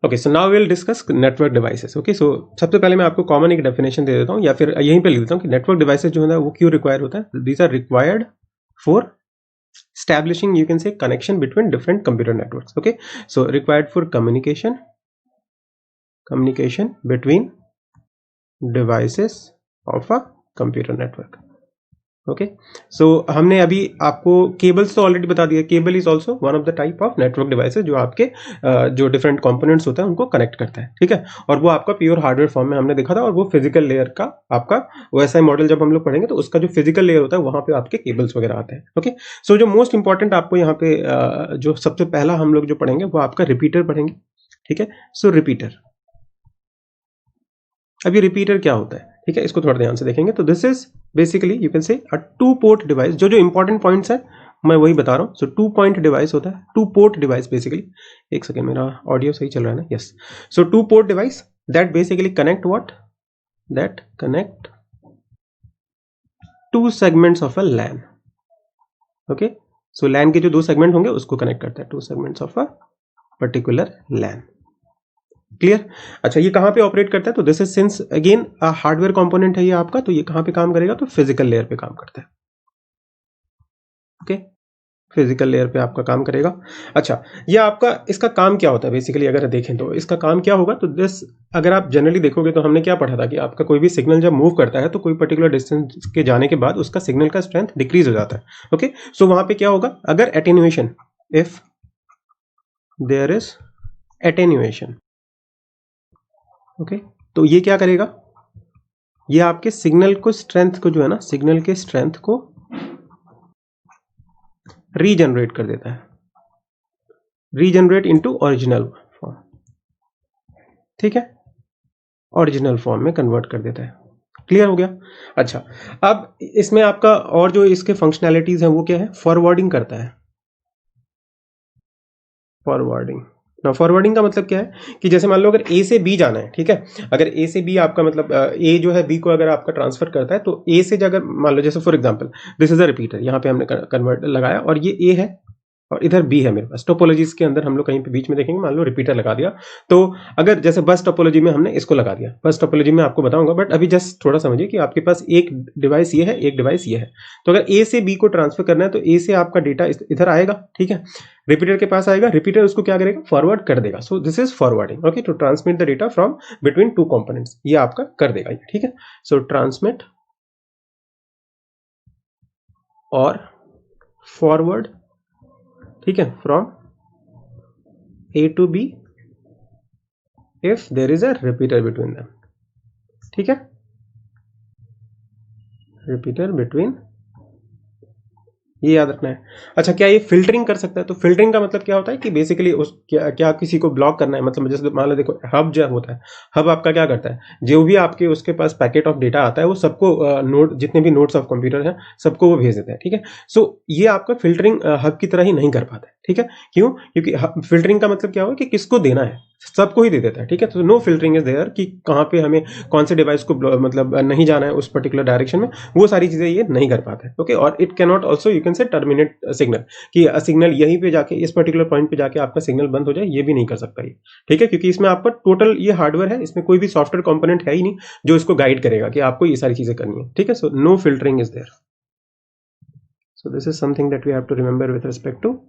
Okay, so now will discuss network devices. Okay, so सबसे पहले मैं आपको कॉमन एक डेफिनेशन दे देता हूँ या फिर यहीं पे लिख देता हूँ कि नेटवर्क डिवाइसेस जो है ना वो क्यों रिक्वायर होता है। These are required for establishing, you can say, connection between different computer networks. Okay, so required for communication between devices of a computer network. Okay, so हमने अभी आपको केबल्स तो ऑलरेडी बता दिया। Cable is also one of the type of network devices जो आपके जो different components होते हैं उनको कनेक्ट करता है, ठीक है। और वो आपका प्योर हार्डवेयर फॉर्म में हमने देखा था, और वो फिजिकल लेयर का आपका वैसा ही मॉडल जब हम लोग पढ़ेंगे तो उसका जो फिजिकल लेयर होता है वहां पे आपके केबल्स वगैरह आते हैं। ओके, सो जो मोस्ट इंपॉर्टेंट आपको यहाँ पे जो सबसे पहला हम लोग जो पढ़ेंगे वो आपका रिपीटर पढ़ेंगे, ठीक है। सो रिपीटर, अब ये रिपीटर क्या होता है, ठीक है, इसको थोड़ा ध्यान से देखेंगे। तो this is basically you can से अ 2 पोर्ट डिवाइस। जो इंपॉर्टेंट पॉइंट्स है मैं वही बता रहा हूँ। सो 2 पॉइंट डिवाइस होता है, 2 पोर्ट डिवाइस बेसिकली। एक सेकेंड, मेरा ऑडियो सही चल रहा है ना? Yes. So 2 port device that basically connect what, that connect 2 segments of a LAN. Okay, so LAN के जो 2 सेगमेंट होंगे उसको कनेक्ट करता है, 2 segments of a particular LAN. Clear? अच्छा, ये कहां पे ऑपरेट करता है? तो this is since again hardware component है ये आपका, तो ये कहां पे काम करेगा? तो फिजिकल लेयर पे काम करता है। ओके, फिजिकल लेयर पे आपका काम करेगा। अच्छा, ये आपका इसका काम क्या होता है बेसिकली अगर देखें तो इसका काम क्या होगा? तो दिस, अगर आप जनरली देखोगे तो हमने क्या पढ़ा था कि आपका कोई भी सिग्नल जब मूव करता है तो कोई पर्टिकुलर डिस्टेंस के जाने के बाद उसका सिग्नल का स्ट्रेंथ डिक्रीज हो जाता है। ओके, सो वहां पे क्या होगा? अगर attenuation, if there is attenuation, okay, तो ये क्या करेगा? ये आपके सिग्नल को स्ट्रेंथ को जो है ना, सिग्नल के स्ट्रेंथ को रीजनरेट कर देता है, रीजनरेट इनटू ओरिजिनल फॉर्म, ठीक है, ओरिजिनल फॉर्म में कन्वर्ट कर देता है। क्लियर हो गया? अच्छा, अब इसमें आपका और जो इसके फंक्शनैलिटीज हैं वो क्या है? फॉरवर्डिंग करता है, फॉरवर्डिंग। ना फॉरवर्डिंग का मतलब क्या है कि जैसे मान लो अगर ए से बी जाना है, ठीक है, अगर ए से बी आपका मतलब ए जो है बी को अगर आपका ट्रांसफर करता है तो ए से अगर मान लो जैसे for example this is a repeater, यहाँ पे हमने कन्वर्ट लगाया और ये ए है और इधर बी है मेरे पास। टोपोलॉजीज के अंदर हम लोग कहीं पे बीच में देखेंगे, मान लो रिपीटर लगा दिया, तो अगर जैसे बस टोपोलॉजी में हमने इसको लगा दिया, बस टोपोलॉजी में आपको बताऊंगा, बट अभी जस्ट थोड़ा समझिए कि आपके पास एक डिवाइस ये है, एक डिवाइस ये है। तो अगर ए से बी को ट्रांसफर करना है तो ए से आपका डेटा इधर आएगा, ठीक है, रिपीटर के पास आएगा, रिपीटर उसको क्या करेगा? फॉरवर्ड कर देगा। So this is forwarding. Okay, to transmit the data from between 2 components, ये आपका कर देगा, ठीक है। सो ट्रांसमिट और फॉरवर्ड, ठीक है, from A to B if there is a repeater between them, ठीक है, रिपीटर बिटवीन, ये याद रखना है। अच्छा, क्या ये फिल्टरिंग कर सकता है? तो फिल्टरिंग का मतलब क्या होता है कि बेसिकली उस क्या किसी को ब्लॉक करना है, मतलब जैसे मान लो देखो हब जो होता है, हब आपका क्या करता है? जो भी आपके उसके पास पैकेट ऑफ डेटा आता है वो सबको नोड, जितने भी नोड्स ऑफ कंप्यूटर हैं सबको वो भेज देता है, ठीक है। सो ये आपका फिल्टरिंग हब की तरह ही नहीं कर पाता है, ठीक है। क्यों? क्योंकि फिल्टरिंग का मतलब क्या होगा कि किसको देना है, सबको ही दे देता है, ठीक है। तो नो फिल्टरिंग इज देयर कि कहाँ पे हमें कौन से डिवाइस को मतलब नहीं जाना है उस पर्टिकुलर डायरेक्शन में, वो सारी चीजें ये नहीं कर पाता है। ओके, और it can not also you can से टर्मिनेट सिग्नल, कि सिग्नल यहीं पे जाके इस पर्टिकुलर पॉइंट पे जाके आपका सिग्नल बंद हो जाए, ये भी नहीं कर सकता ये, ठीक है। क्योंकि इसमें आपका टोटल ये हार्डवेयर है, इसमें कोई भी सॉफ्टवेयर कंपोनेंट है ही नहीं जो इसको गाइड करेगा कि आपको ये सारी चीजें करनी है, ठीक है। So no filtering is there. So this is something that we have to remember with respect to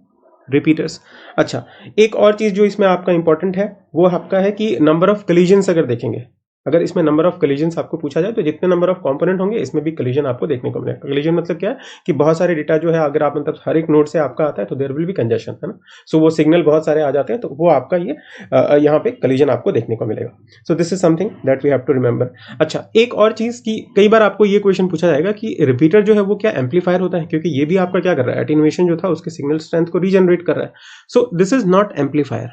repeaters. अच्छा, एक और चीज जो इसमें आपका इंपॉर्टेंट है वो आपका है कि नंबर ऑफ कलीजन्स अगर देखेंगे, अगर इसमें नंबर ऑफ कलीजन्स आपको पूछा जाए तो जितने नंबर ऑफ कंपोनेंट होंगे इसमें भी कलीजन आपको देखने को मिलेगा। कलीजन मतलब क्या है कि बहुत सारे डेटा जो है अगर आप मतलब हर एक नोड से आपका आता है तो देयर विल बी कंजेशन, है ना। सो वो सिग्नल बहुत सारे आ जाते हैं तो वो आपका ये यहाँ पे कलीजन आपको देखने को मिलेगा। So this is something that we have to remember. अच्छा, एक और चीज की कई बार आपको ये क्वेश्चन पूछा जाएगा कि रिपीटर जो है वो क्या एम्पलीफायर होता है? क्योंकि ये भी आपका क्या कर रहा है? एटेन्यूएशन जो था उसके सिग्नल स्ट्रेंथ को रीजनरेट कर रहा है। So this is not amplifier.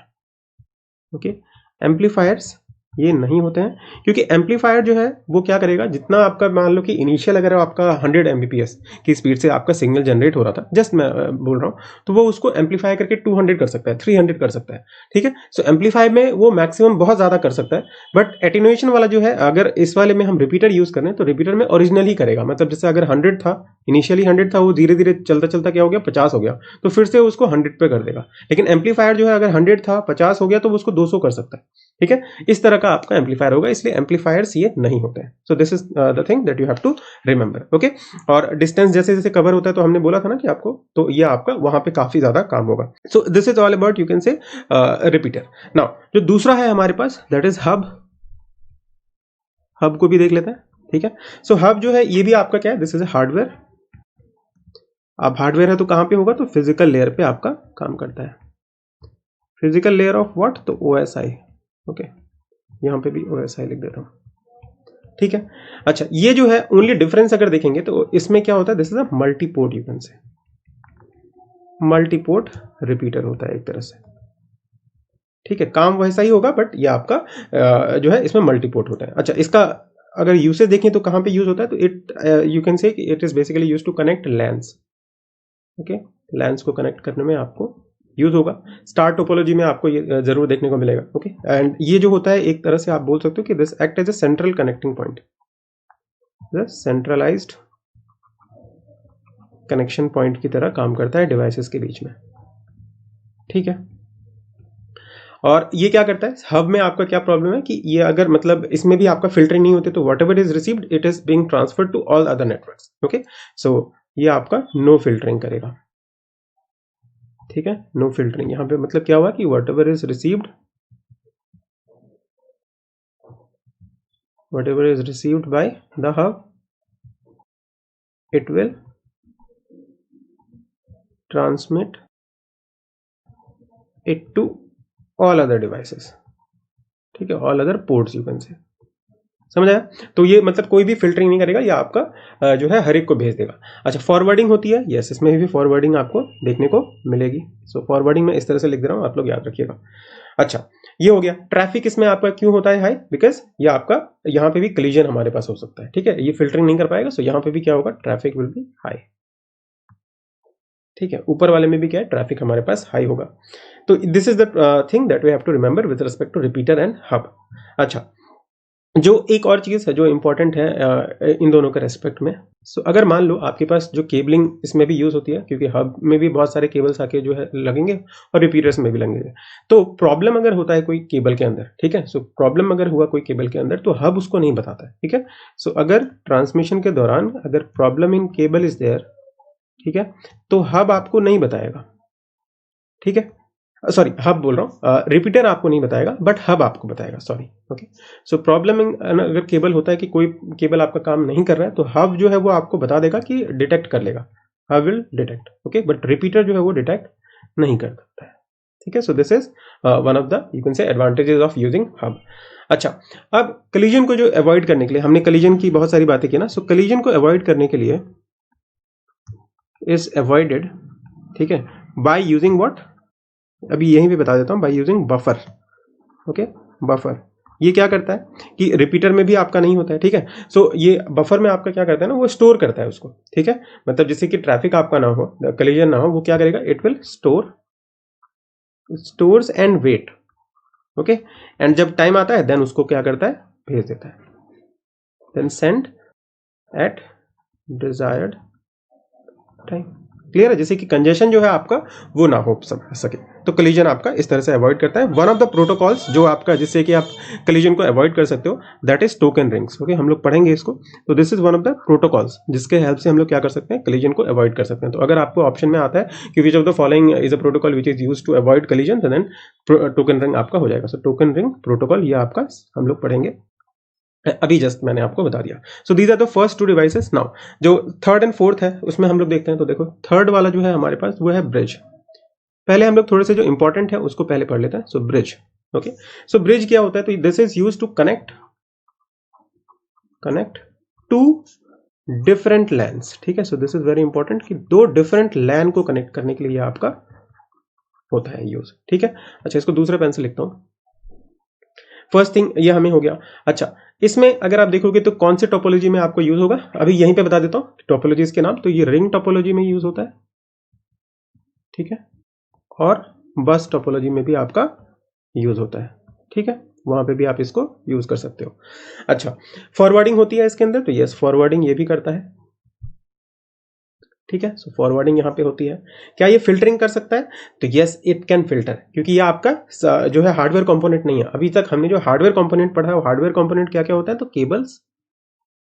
Okay, amplifiers ये नहीं होते हैं, क्योंकि एम्पलीफायर जो है वो क्या करेगा, जितना आपका मान लो कि इनिशियल अगर आपका 100 Mbps की स्पीड से आपका सिग्नल जनरेट हो रहा था, जस्ट मैं बोल रहा हूँ, तो वो उसको एम्पलीफाई करके 200 कर सकता है, 300 कर सकता है, ठीक है। सो एम्पलीफाई में वो मैक्सिमम बहुत ज़्यादा कर सकता है, बट एटेन्यूएशन वाला जो है, अगर इस वाले में हम रिपीटर यूज़ करें तो रिपीटर में ओरिजिनल ही करेगा, मतलब जैसे अगर 100 था, इनिशियली 100 था, वो धीरे धीरे चलता चलता क्या हो गया, 50 हो गया, तो फिर से उसको 100 पे कर देगा। लेकिन एम्पलीफायर जो है अगर 100 था, 50 हो गया, तो वो उसको 200 कर सकता है, ठीक है। इस तरह का आपका एम्पलीफायर होगा, इसलिए एम्पलीफायर्स ये नहीं होते हैं। So this is the thing that you have to remember, okay. और डिस्टेंस जैसे जैसे कवर होता है, तो हमने बोला था ना कि आपको, तो ये आपका वहां पे काफी ज्यादा काम होगा। सो this is all about, you can से रिपीटर। नाउ जो दूसरा है हमारे पास, दैट इज हब। हब को भी देख लेते हैं, ठीक है। सो हब जो है ये भी आपका क्या है, दिस इज ए हार्डवेयर। अब हार्डवेयर है तो कहां पे होगा, तो फिजिकल लेयर पे आपका काम करता है। फिजिकल लेयर ऑफ व्हाट, तो OSI, ओके। यहां पे भी OSI लिख देता हूं, ठीक है। अच्छा, ये जो है ओनली डिफरेंस अगर देखेंगे तो इसमें क्या होता है, this is a multiport, you can से मल्टीपोर्ट रिपीटर होता है एक तरह से, ठीक है। काम वैसा ही होगा, बट ये आपका जो है इसमें मल्टीपोर्ट होता है। अच्छा, इसका अगर यूसेज देखें तो कहां पे यूज होता है, तो it you can say it is basically use to connect LANs, okay. LANs को कनेक्ट करने में आपको यूज होगा। स्टार टोपोलॉजी में आपको ये जरूर देखने को मिलेगा, ओके। एंड ये जो होता है एक तरह से आप बोल सकते हो कि this act as a central connecting point, centralised connection point की तरह काम करता है डिवाइसेस के बीच में, ठीक है। और ये क्या करता है, हब में आपका क्या प्रॉब्लम है कि ये अगर मतलब इसमें भी आपका फिल्टरिंग नहीं होती, तो whatever is received it is being transferred to all other networks, okay. So ये आपका नो फिल्टरिंग करेगा, ठीक है। नो फिल्टरिंग यहां पे मतलब क्या हुआ कि what ever is received, whatever is received by the hub, it will transmit it to all other devices, ठीक है, all other ports you can say, समझ आया। तो ये मतलब कोई भी फिल्टरिंग नहीं करेगा, ये आपका जो है हर एक को भेज देगा। अच्छा, फॉरवर्डिंग होती है, यस, इसमें भी फॉरवर्डिंग आपको देखने को मिलेगी। सो फॉरवर्डिंग में इस तरह से लिख दे रहा हूँ, आप लोग याद रखिएगा। अच्छा, ये हो गया। ट्रैफिक इसमें आपका क्यों होता है हाई, बिकॉज ये आपका यहाँ पे भी कलीजन हमारे पास हो सकता है, ठीक है। ये फिल्टरिंग नहीं कर पाएगा, सो यहाँ पे भी क्या होगा, ट्रैफिक विल बी हाई, ठीक है। ऊपर वाले में भी क्या है, ट्रैफिक हमारे पास हाई होगा। तो this is the thing that we have to remember with respect to repeater and hub. अच्छा, जो एक और चीज है जो इंपॉर्टेंट है इन दोनों के रेस्पेक्ट में, सो अगर मान लो आपके पास जो केबलिंग इसमें भी यूज होती है, क्योंकि हब में भी बहुत सारे केबल्स आके जो है लगेंगे और रिपीटर्स में भी लगेंगे, तो प्रॉब्लम अगर होता है कोई केबल के अंदर, ठीक है। सो प्रॉब्लम अगर हुआ कोई केबल के अंदर, तो हब उसको नहीं बताता है, ठीक है। सो अगर ट्रांसमिशन के दौरान अगर problem in cable is there, ठीक है, तो हब आपको नहीं बताएगा, ठीक है। सॉरी, हब बोल रहा हूँ, रिपीटर आपको नहीं बताएगा, बट हब आपको बताएगा, सॉरी, ओके। सो प्रॉब्लम अगर केबल होता है कि कोई केबल आपका काम नहीं कर रहा है, तो हब जो है वो आपको बता देगा कि डिटेक्ट कर लेगा, hub will detect, okay. But repeater जो है वो डिटेक्ट नहीं कर सकता है, ठीक है। So this is one of the you can से एडवांटेजेस ऑफ यूजिंग हब। अच्छा, अब कलीजन को जो अवॉइड करने के लिए, हमने कलीजन की बहुत सारी बातें की ना, सो कलीजन को अवॉइड करने के लिए इज अवॉइडेड, ठीक है, बाय यूजिंग व्हाट, अभी यहीं पे बता देता हूं, by using buffer, okay. Buffer ये क्या करता है कि रिपीटर में भी आपका नहीं होता है, ठीक है। सो ये बफर में आपका क्या करता है ना, वो स्टोर करता है उसको, ठीक है। मतलब जिससे कि ट्रैफिक आपका ना हो, कलीजन ना हो, वो क्या करेगा, it will stores and wait, okay. And जब टाइम आता है देन उसको क्या करता है, भेज देता है, then send at desired time, clear है। जैसे कि कंजेशन जो है आपका वो ना हो सके, तो कलीजन आपका इस तरह से अवॉइड करता है। वन ऑफ द प्रोटोकॉल्स जो आपका जिससे कि आप कलीजन को अवॉइड कर सकते हो, that is token rings, okay. हम लोग पढ़ेंगे इसको, तो this is one of the protocols जिसके हेल्प से हम लोग क्या कर सकते हैं, कलीजन को अवॉइड कर सकते हैं। तो अगर आपको ऑप्शन में आता है कि which of the following is a protocol which is used to avoid collision, then token ring आपका हो जाएगा। सो टोकन रिंग प्रोटोकॉल ये आपका हम लोग पढ़ेंगे, अभी जस्ट मैंने आपको बता दिया। So these are the first two devices. Now जो थर्ड एंड फोर्थ है उसमें हम लोग देखते हैं, तो देखो थर्ड वाला जो है हमारे पास वो है ब्रिज। पहले हम लोग थोड़े से जो इंपॉर्टेंट है उसको पहले पढ़ लेते हैं। So bridge, okay. So bridge क्या होता है, तो this is use to connect two different LANs, ठीक है। So this is very important कि दो डिफरेंट लैन को कनेक्ट करने के लिए आपका होता है यूज, ठीक है। अच्छा, इसको दूसरे पेन से लिखता हूं। फर्स्ट थिंग ये हमें हो गया। अच्छा, इसमें अगर आप देखोगे तो कौन से टोपोलॉजी में आपको यूज होगा, अभी यहीं पे बता देता हूँ टोपोलॉजीज के नाम। तो ये रिंग टोपोलॉजी में यूज होता है, ठीक है, और बस टोपोलॉजी में भी आपका यूज होता है, ठीक है, वहां पे भी आप इसको यूज कर सकते हो। अच्छा, फॉरवर्डिंग होती है इसके अंदर, तो यस फॉरवर्डिंग ये भी करता है, ठीक है। सो फॉरवर्डिंग यहाँ पे होती है। क्या ये फिल्टरिंग कर सकता है, तो यस इट कैन फिल्टर, क्योंकि ये आपका जो है हार्डवेयर कंपोनेंट नहीं है। अभी तक हमने जो हार्डवेयर कंपोनेंट पढ़ा है वो हार्डवेयर कंपोनेंट क्या क्या होता है, तो cables,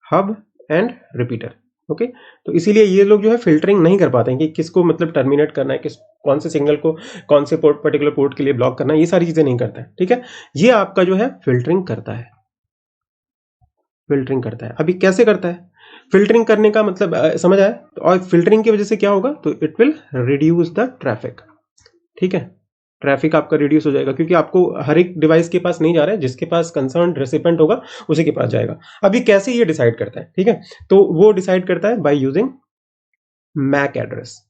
hub and repeater, okay. तो इसीलिए ये लोग जो है फिल्टरिंग नहीं कर पाते हैं कि किसको मतलब टर्मिनेट करना है, किस कौन से सिग्नल को कौन से पोर्ट पर्टिकुलर पोर्ट के लिए ब्लॉक करना है, ये सारी चीजें नहीं करता है, ठीक है। ये आपका जो है फिल्टरिंग करता है, फिल्टरिंग करता है। अभी कैसे करता है फिल्टरिंग करने का मतलब समझ आया। और फिल्टरिंग की वजह से क्या होगा, तो it will reduce the traffic, ठीक है, ट्रैफिक आपका रिड्यूस हो जाएगा, क्योंकि आपको हर एक डिवाइस के पास नहीं जा रहा है, जिसके पास कंसर्न रेसिपेंट होगा उसी के पास जाएगा। अभी कैसे ये डिसाइड करता है, ठीक है, तो वो डिसाइड करता है by using MAC address,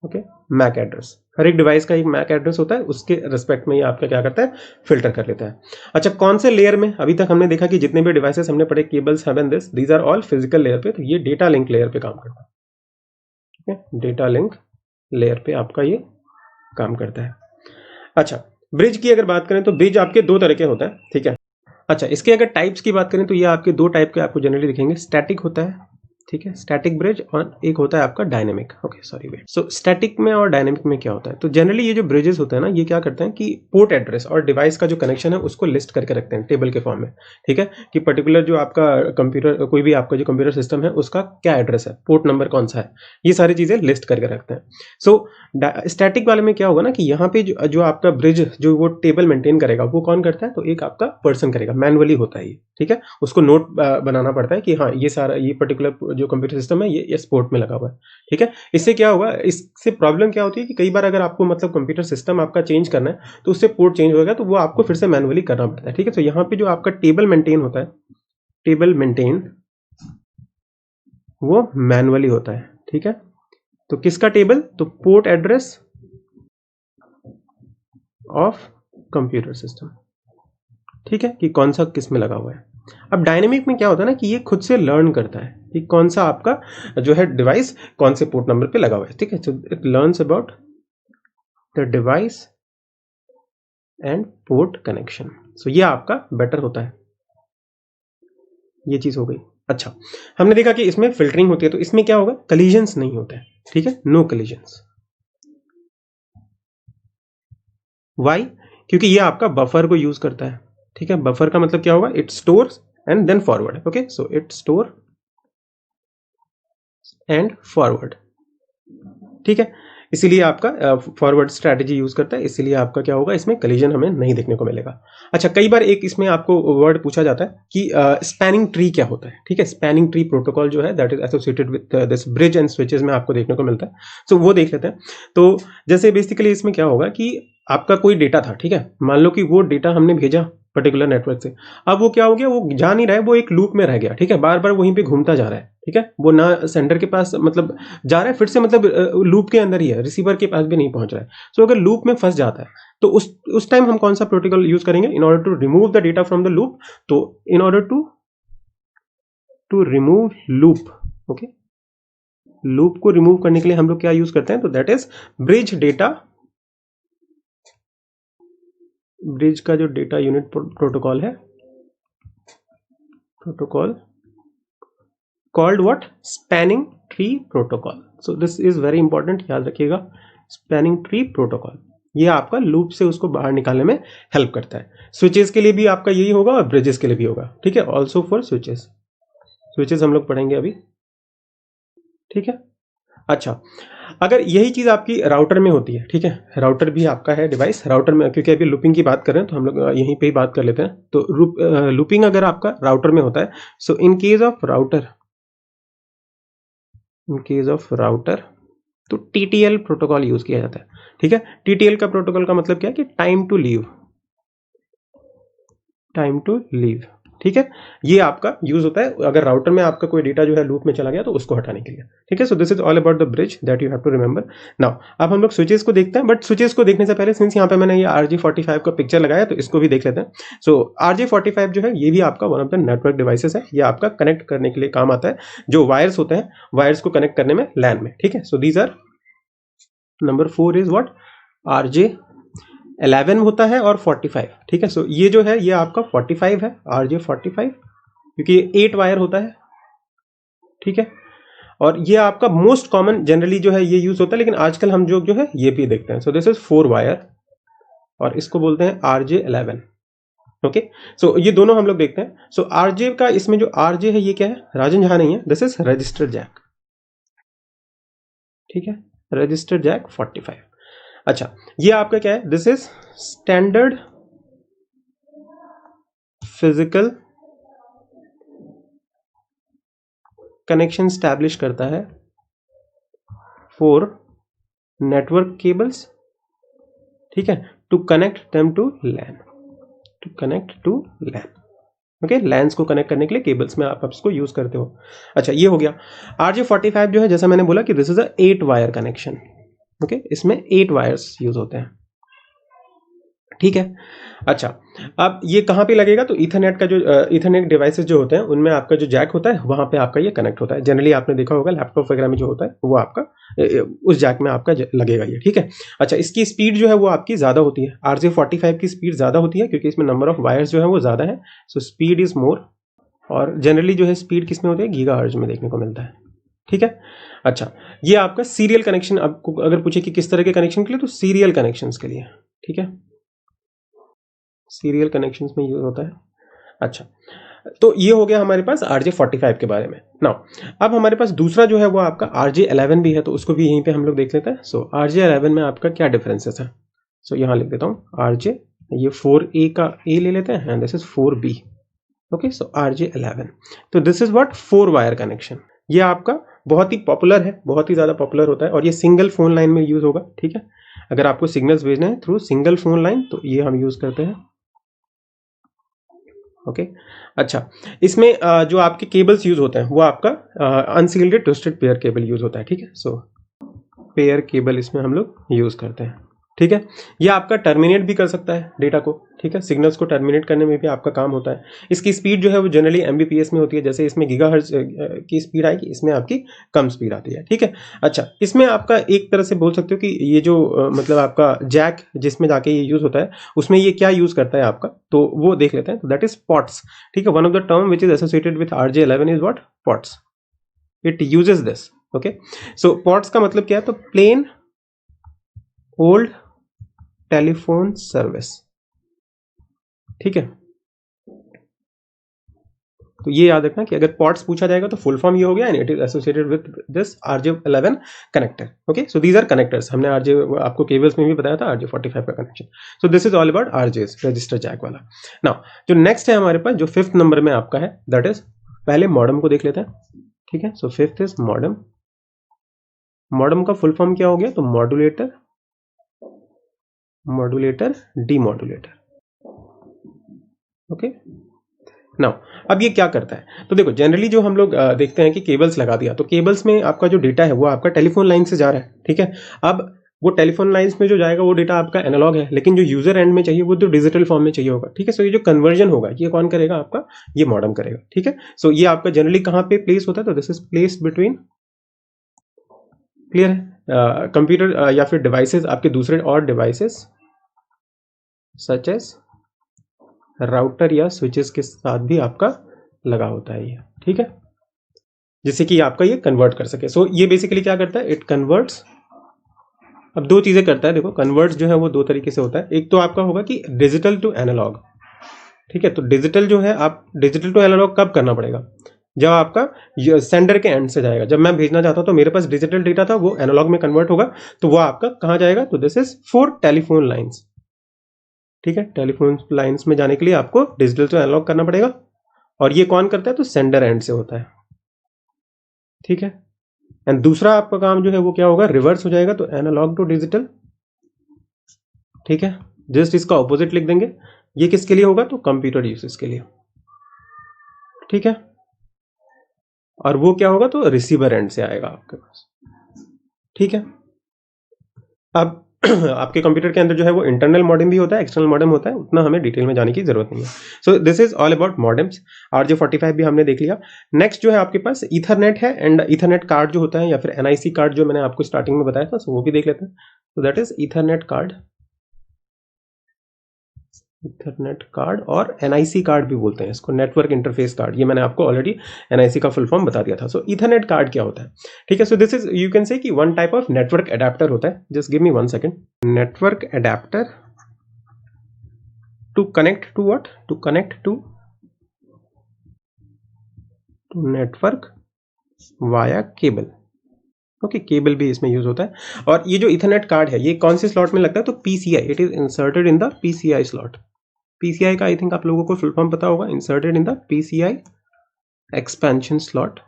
okay, MAC address. हर एक डिवाइस का एक मैक एड्रेस होता है, उसके रिस्पेक्ट में ये आपका क्या करता है, फिल्टर कर लेता है। अच्छा, कौन से लेयर में, अभी तक हमने देखा कि जितने भी डिवाइसेस हमने पढ़े, cables, hub and this, these are all physical layer पे, तो ये डेटा लिंक लेयर पे काम करता है, ठीक है, डेटा लिंक लेयर पे आपका ये काम करता है। अच्छा, ब्रिज की अगर बात करें तो ब्रिज आपके दो तरह के होता है, ठीक है। अच्छा, इसके अगर टाइप्स की बात करें तो ये आपके दो टाइप के आपको जनरली दिखेंगे, स्टैटिक होता है, ठीक है, स्टैटिक ब्रिज, और एक होता है आपका dynamic, okay sorry wait. So static में और डायनेमिक में क्या होता है, तो जनरली ये जो ब्रिजेस होते हैं ना, ये क्या करते हैं कि पोर्ट एड्रेस और डिवाइस का जो कनेक्शन है उसको लिस्ट करके रखते हैं टेबल के फॉर्म में, ठीक है, कि पर्टिकुलर जो आपका कंप्यूटर, कोई भी आपका जो कंप्यूटर सिस्टम है उसका क्या एड्रेस है, पोर्ट नंबर कौन सा है, ये सारी चीजें लिस्ट करके रखते हैं। सो स्टैटिक वाले में क्या होगा ना कि यहाँ पे जो आपका ब्रिज जो वो टेबल मेंटेन करेगा वो कौन करता है, तो एक आपका पर्सन करेगा, मैनुअली होता है ये, ठीक है, उसको नोट बनाना पड़ता है कि हाँ ये सारा ये पर्टिकुलर जो कंप्यूटर सिस्टम है ये पोर्ट में लगा हुआ है, ठीक है। इससे क्या होगा, इससे प्रॉब्लम क्या होती है कि कई बार अगर आपको मतलब कंप्यूटर सिस्टम आपका चेंज करना है तो उससे पोर्ट चेंज होगा, तो वो आपको फिर से मैनुअली करना पड़ता है, ठीक है। तो यहाँ पे जो आपका टेबल मेंटेन होता है, टेबल मेंटेन वो मैनुअली होता है, ठीक है। तो किसका टेबल, तो port address of computer system, ठीक है, कि कौन सा किस में लगा हुआ है। अब डायनेमिक में क्या होता है ना कि ये खुद से लर्न करता है कि कौन सा आपका जो है डिवाइस कौन से पोर्ट नंबर पे लगा हुआ है, ठीक है। So it learns about the device and port connection. So ये आपका बेटर होता है, ये चीज हो गई। अच्छा, हमने देखा कि इसमें फिल्टरिंग होती है, तो इसमें क्या होगा, कलीजन्स नहीं होता है, ठीक है, नो कलीजन्स। वाई, क्योंकि ये आपका बफर को यूज करता है, ठीक है। बफर का मतलब क्या होगा, it stores and then forward, okay, so it store and forward, ठीक है। इसीलिए आपका फॉरवर्ड स्ट्रैटेजी यूज करता है, इसीलिए आपका क्या होगा, इसमें कलीजन हमें नहीं देखने को मिलेगा। अच्छा, कई बार एक इसमें आपको वर्ड पूछा जाता है कि स्पैनिंग ट्री क्या होता है, ठीक है। स्पैनिंग ट्री प्रोटोकॉल जो है that is associated with this bridge and switches में आपको देखने को मिलता है, सो वो देख लेते हैं। तो जैसे बेसिकली इसमें क्या होगा कि आपका कोई डेटा था, ठीक है, मान लो कि वो डेटा हमने भेजा पर्टिकुलर नेटवर्क से, अब वो क्या हो गया, वो जा नहीं रहा है, वो एक लूप में रह गया, ठीक है, बार बार वहीं पे घूमता जा रहा है, ठीक है, वो ना सेंडर के पास मतलब जा रहा है, फिर से मतलब लूप के अंदर ही है, रिसीवर के पास भी नहीं पहुंच रहा है। सो अगर लूप में फंस जाता है तो उस टाइम हम कौन सा प्रोटोकॉल यूज करेंगे in order to remove the data from the loop, तो in order to remove loop, okay, loop को रिमूव करने के लिए हम लोग क्या यूज करते हैं, तो that is bridge data, bridge का जो डेटा यूनिट प्रोटोकॉल है, protocol called what, spanning tree protocol. So this is very important, याद रखिएगा, स्पैनिंग ट्री प्रोटोकॉल, ये आपका लूप से उसको बाहर निकालने में हेल्प करता है। स्विचेस के लिए भी आपका यही होगा और ब्रिजेस के लिए भी होगा, ठीक है, ऑल्सो फॉर स्विचेस, स्विचेस हम लोग पढ़ेंगे अभी, ठीक है। अच्छा, अगर यही चीज आपकी राउटर में होती है, ठीक है, राउटर भी आपका है डिवाइस, राउटर में, क्योंकि अभी लूपिंग की बात कर रहे हैं तो हम लोग यहीं पे ही बात कर लेते हैं। तो लूपिंग अगर आपका राउटर में होता है, so in case of router, in case of router तो टीटीएल प्रोटोकॉल यूज किया जाता है, ठीक है। टीटीएल का प्रोटोकॉल का मतलब क्या है कि time to live, time to live, ठीक है, ये आपका यूज होता है अगर राउटर में आपका कोई डेटा जो है लूप में चला गया तो उसको हटाने के लिए। ठीक है, so this is all about the bridge that you have to remember. Now अब हम लोग स्विचेस को देखते हैं, बट स्विचेस को देखने से पहले सिंस यहाँ पे मैंने ये RJ45 का पिक्चर लगाया तो इसको भी देख लेते हैं। सो RJ45 जो है ये भी आपका one of the network devices है, ये आपका कनेक्ट करने के लिए काम आता है, जो वायर्स होते हैं वायर्स को कनेक्ट करने में लैन में। ठीक है, so these are number 4 is what RJ11 होता है और 45। ठीक है, सो ये जो है ये आपका 45 है, RJ45, क्योंकि 8 वायर होता है। ठीक है, और ये आपका मोस्ट कॉमन जनरली जो है ये यूज होता है, लेकिन आजकल हम जो है ये भी देखते हैं। सो दिस इज 4 वायर और इसको बोलते हैं RJ11। ओके, सो ये दोनों हम लोग देखते हैं। सो RJ का इसमें जो RJ है ये क्या है, राजन झा नहीं है, दिस इज रजिस्टर जैक। ठीक है, रजिस्टर जैक 45। अच्छा, ये आपका क्या है, this is standard physical connection establish करता है फॉर नेटवर्क केबल्स। ठीक है, to connect them to LAN, to connect to LAN. Okay, LANs को कनेक्ट करने के लिए केबल्स में आप इसको यूज करते हो। अच्छा, ये हो गया। RJ45 जो है जैसा मैंने बोला कि this is a 8 wire connection. Okay, इसमें 8 वायर्स यूज होते हैं। ठीक है, अच्छा, अब ये कहाँ पे लगेगा, तो इथरनेट का जो इथरनेट डिवाइसेस जो होते हैं उनमें आपका जो जैक होता है वहां पे आपका ये कनेक्ट होता है। जनरली आपने देखा होगा लैपटॉप वगैरह में जो होता है वो आपका उस जैक में आपका लगेगा ये। ठीक है, अच्छा, इसकी स्पीड जो है वो आपकी ज्यादा होती है, RJ45 की स्पीड ज्यादा होती है क्योंकि इसमें नंबर ऑफ वायर्स जो है वो ज्यादा है, सो स्पीड इज मोर। और जनरली जो है स्पीड किस में होती है, गीगाहर्ट्ज में देखने को मिलता है। ठीक है, अच्छा, ये आपका सीरियल कनेक्शन, आपको अगर पूछे कि किस तरह के कनेक्शन के लिए, तो सीरियल कनेक्शंस के लिए। ठीक है, सीरियल कनेक्शंस में यूज होता है। अच्छा, तो ये हो गया हमारे पास RJ45 के बारे में। नाउ अब हमारे पास दूसरा जो है वो आपका RJ11 भी है, तो उसको भी यहीं पे हम लोग देख लेते हैं। सो RJ11 में आपका क्या डिफरेंसेस है, सो यहाँ लिख देता हूँ RJ, ये 4A का A ले लेते हैं and this is 4B। Okay, so RJ11, तो this is what 4 wire connection. ये आपका बहुत ही पॉपुलर है, बहुत ही ज़्यादा पॉपुलर होता है और ये सिंगल फोन लाइन में यूज होगा। ठीक है, अगर आपको सिग्नल्स भेजने हैं थ्रू सिंगल फोन लाइन तो ये हम यूज करते हैं। ओके, अच्छा, इसमें जो आपके केबल्स यूज होते हैं वो आपका unsealed twisted pair cable use होता है। ठीक है, सो पेयर केबल इसमें हम लोग यूज करते हैं। ठीक है, ये आपका टर्मिनेट भी कर सकता है डेटा को। ठीक है, सिग्नल्स को टर्मिनेट करने में भी आपका काम होता है। इसकी स्पीड जो है वो जनरली MBPS में होती है, जैसे इसमें गीगाहर्ट्ज की स्पीड आएगी, इसमें आपकी कम स्पीड आती है। ठीक है, अच्छा, इसमें आपका एक तरह से बोल सकते हो कि ये जो मतलब आपका जैक जिसमें जाके ये यूज होता है उसमें ये क्या यूज करता है आपका, तो वो देख लेते हैं। तो दैट इज पॉट्स। ठीक है, one of the term which is associated with RJ11 is what, pots. It uses this. Okay, so pots का मतलब क्या है, तो प्लेन ओल्ड टेलीफोन सर्विस। ठीक है, तो ये याद रखना कि अगर पॉट्स पूछा जाएगा तो फुल फॉर्म ये हो गया and it is associated with this RJ11 connector. Okay, so these are connectors. हमने आपको केबल्स में भी बताया था RJ45 का connection. So this is all about RJs, register jack वाला। नाउ जो नेक्स्ट है हमारे पास, जो 5th नंबर में आपका है, दैट इज, पहले मॉडम को देख लेते हैं। ठीक है, सो 5th इज मॉडम। मॉडम का फुल फॉर्म क्या हो गया, तो modulator, modulator, demodulator. Okay, now अब ये क्या करता है, तो देखो जनरली जो हम लोग देखते हैं कि केबल्स लगा दिया, तो केबल्स में आपका जो डेटा है वो आपका टेलीफोन लाइन से जा रहा है। ठीक है, अब वो टेलीफोन लाइंस में जो जाएगा वो डेटा आपका एनालॉग है, लेकिन जो यूजर एंड में चाहिए वो तो डिजिटल फॉर्म में चाहिए होगा। ठीक है, सो ये जो कन्वर्जन होगा ये कौन करेगा, आपका ये मॉडम करेगा। ठीक है, सो ये आपका जनरली कहाँ पे प्लेस होता है, तो this is place between, clear है, कंप्यूटर या फिर डिवाइसेस, आपके दूसरे और डिवाइसेस सच एज राउटर या स्विचेस के साथ भी आपका लगा होता है ये। ठीक है, जिससे कि आपका ये कन्वर्ट कर सके। सो ये बेसिकली क्या करता है, इट कन्वर्ट्स। अब दो चीजें करता है, देखो कन्वर्ट्स जो है वो दो तरीके से होता है। एक तो आपका होगा कि डिजिटल टू एनालॉग। ठीक है, तो डिजिटल जो है, आप डिजिटल टू एनालॉग कब करना पड़ेगा, जब आपका सेंडर के एंड से जाएगा। जब मैं भेजना चाहता हूं तो मेरे पास डिजिटल डेटा था, वो एनालॉग में कन्वर्ट होगा, तो वो आपका कहां जाएगा, तो this is for telephone lines. ठीक है, टेलीफोन लाइंस में जाने के लिए आपको डिजिटल टू एनालॉग करना पड़ेगा, और ये कौन करता है, तो सेंडर एंड से होता है। ठीक है, एंड दूसरा आपका काम जो है वो क्या होगा, रिवर्स हो जाएगा, तो एनालॉग टू डिजिटल। ठीक है, जस्ट इसका ऑपोजिट लिख देंगे। ये किसके लिए होगा, तो कंप्यूटर यूसेस के लिए। ठीक है, और वो क्या होगा, तो रिसीवर एंड से आएगा आपके पास। ठीक है, अब आपके कंप्यूटर के अंदर जो है वो इंटरनल मॉडेम भी होता है, एक्सटर्नल मॉडेम होता है, उतना हमें डिटेल में जाने की जरूरत नहीं है। So this is all about modems. RJ45 भी हमने देख लिया। नेक्स्ट जो है आपके पास ईथरनेट है, एंड ईथरनेट कार्ड जो होता है या फिर NIC कार्ड जो मैंने आपको स्टार्टिंग में बताया था, सो वो भी देख लेते हैं। So that is Ethernet card, Ethernet card, और NIC कार्ड भी बोलते हैं इसको, नेटवर्क इंटरफेस कार्ड। ये मैंने आपको ऑलरेडी NIC का फुल फॉर्म बता दिया था। सो ईथरनेट कार्ड क्या होता है? ठीक है, so this is, you can say कि one type of network adapter होता है। Just give me 1 second. Network adapter to connect to what? To connect to network via cable. Okay, cable भी इसमें यूज होता है। और ये जो इथरनेट कार्ड है, ये कौन से स्लॉट में लगता है? तो PCI, it is inserted in the PCI slot. PCI का आई थिंक आप लोगों को फुल फॉर्म पता होगा, inserted in the PCI expansion slot,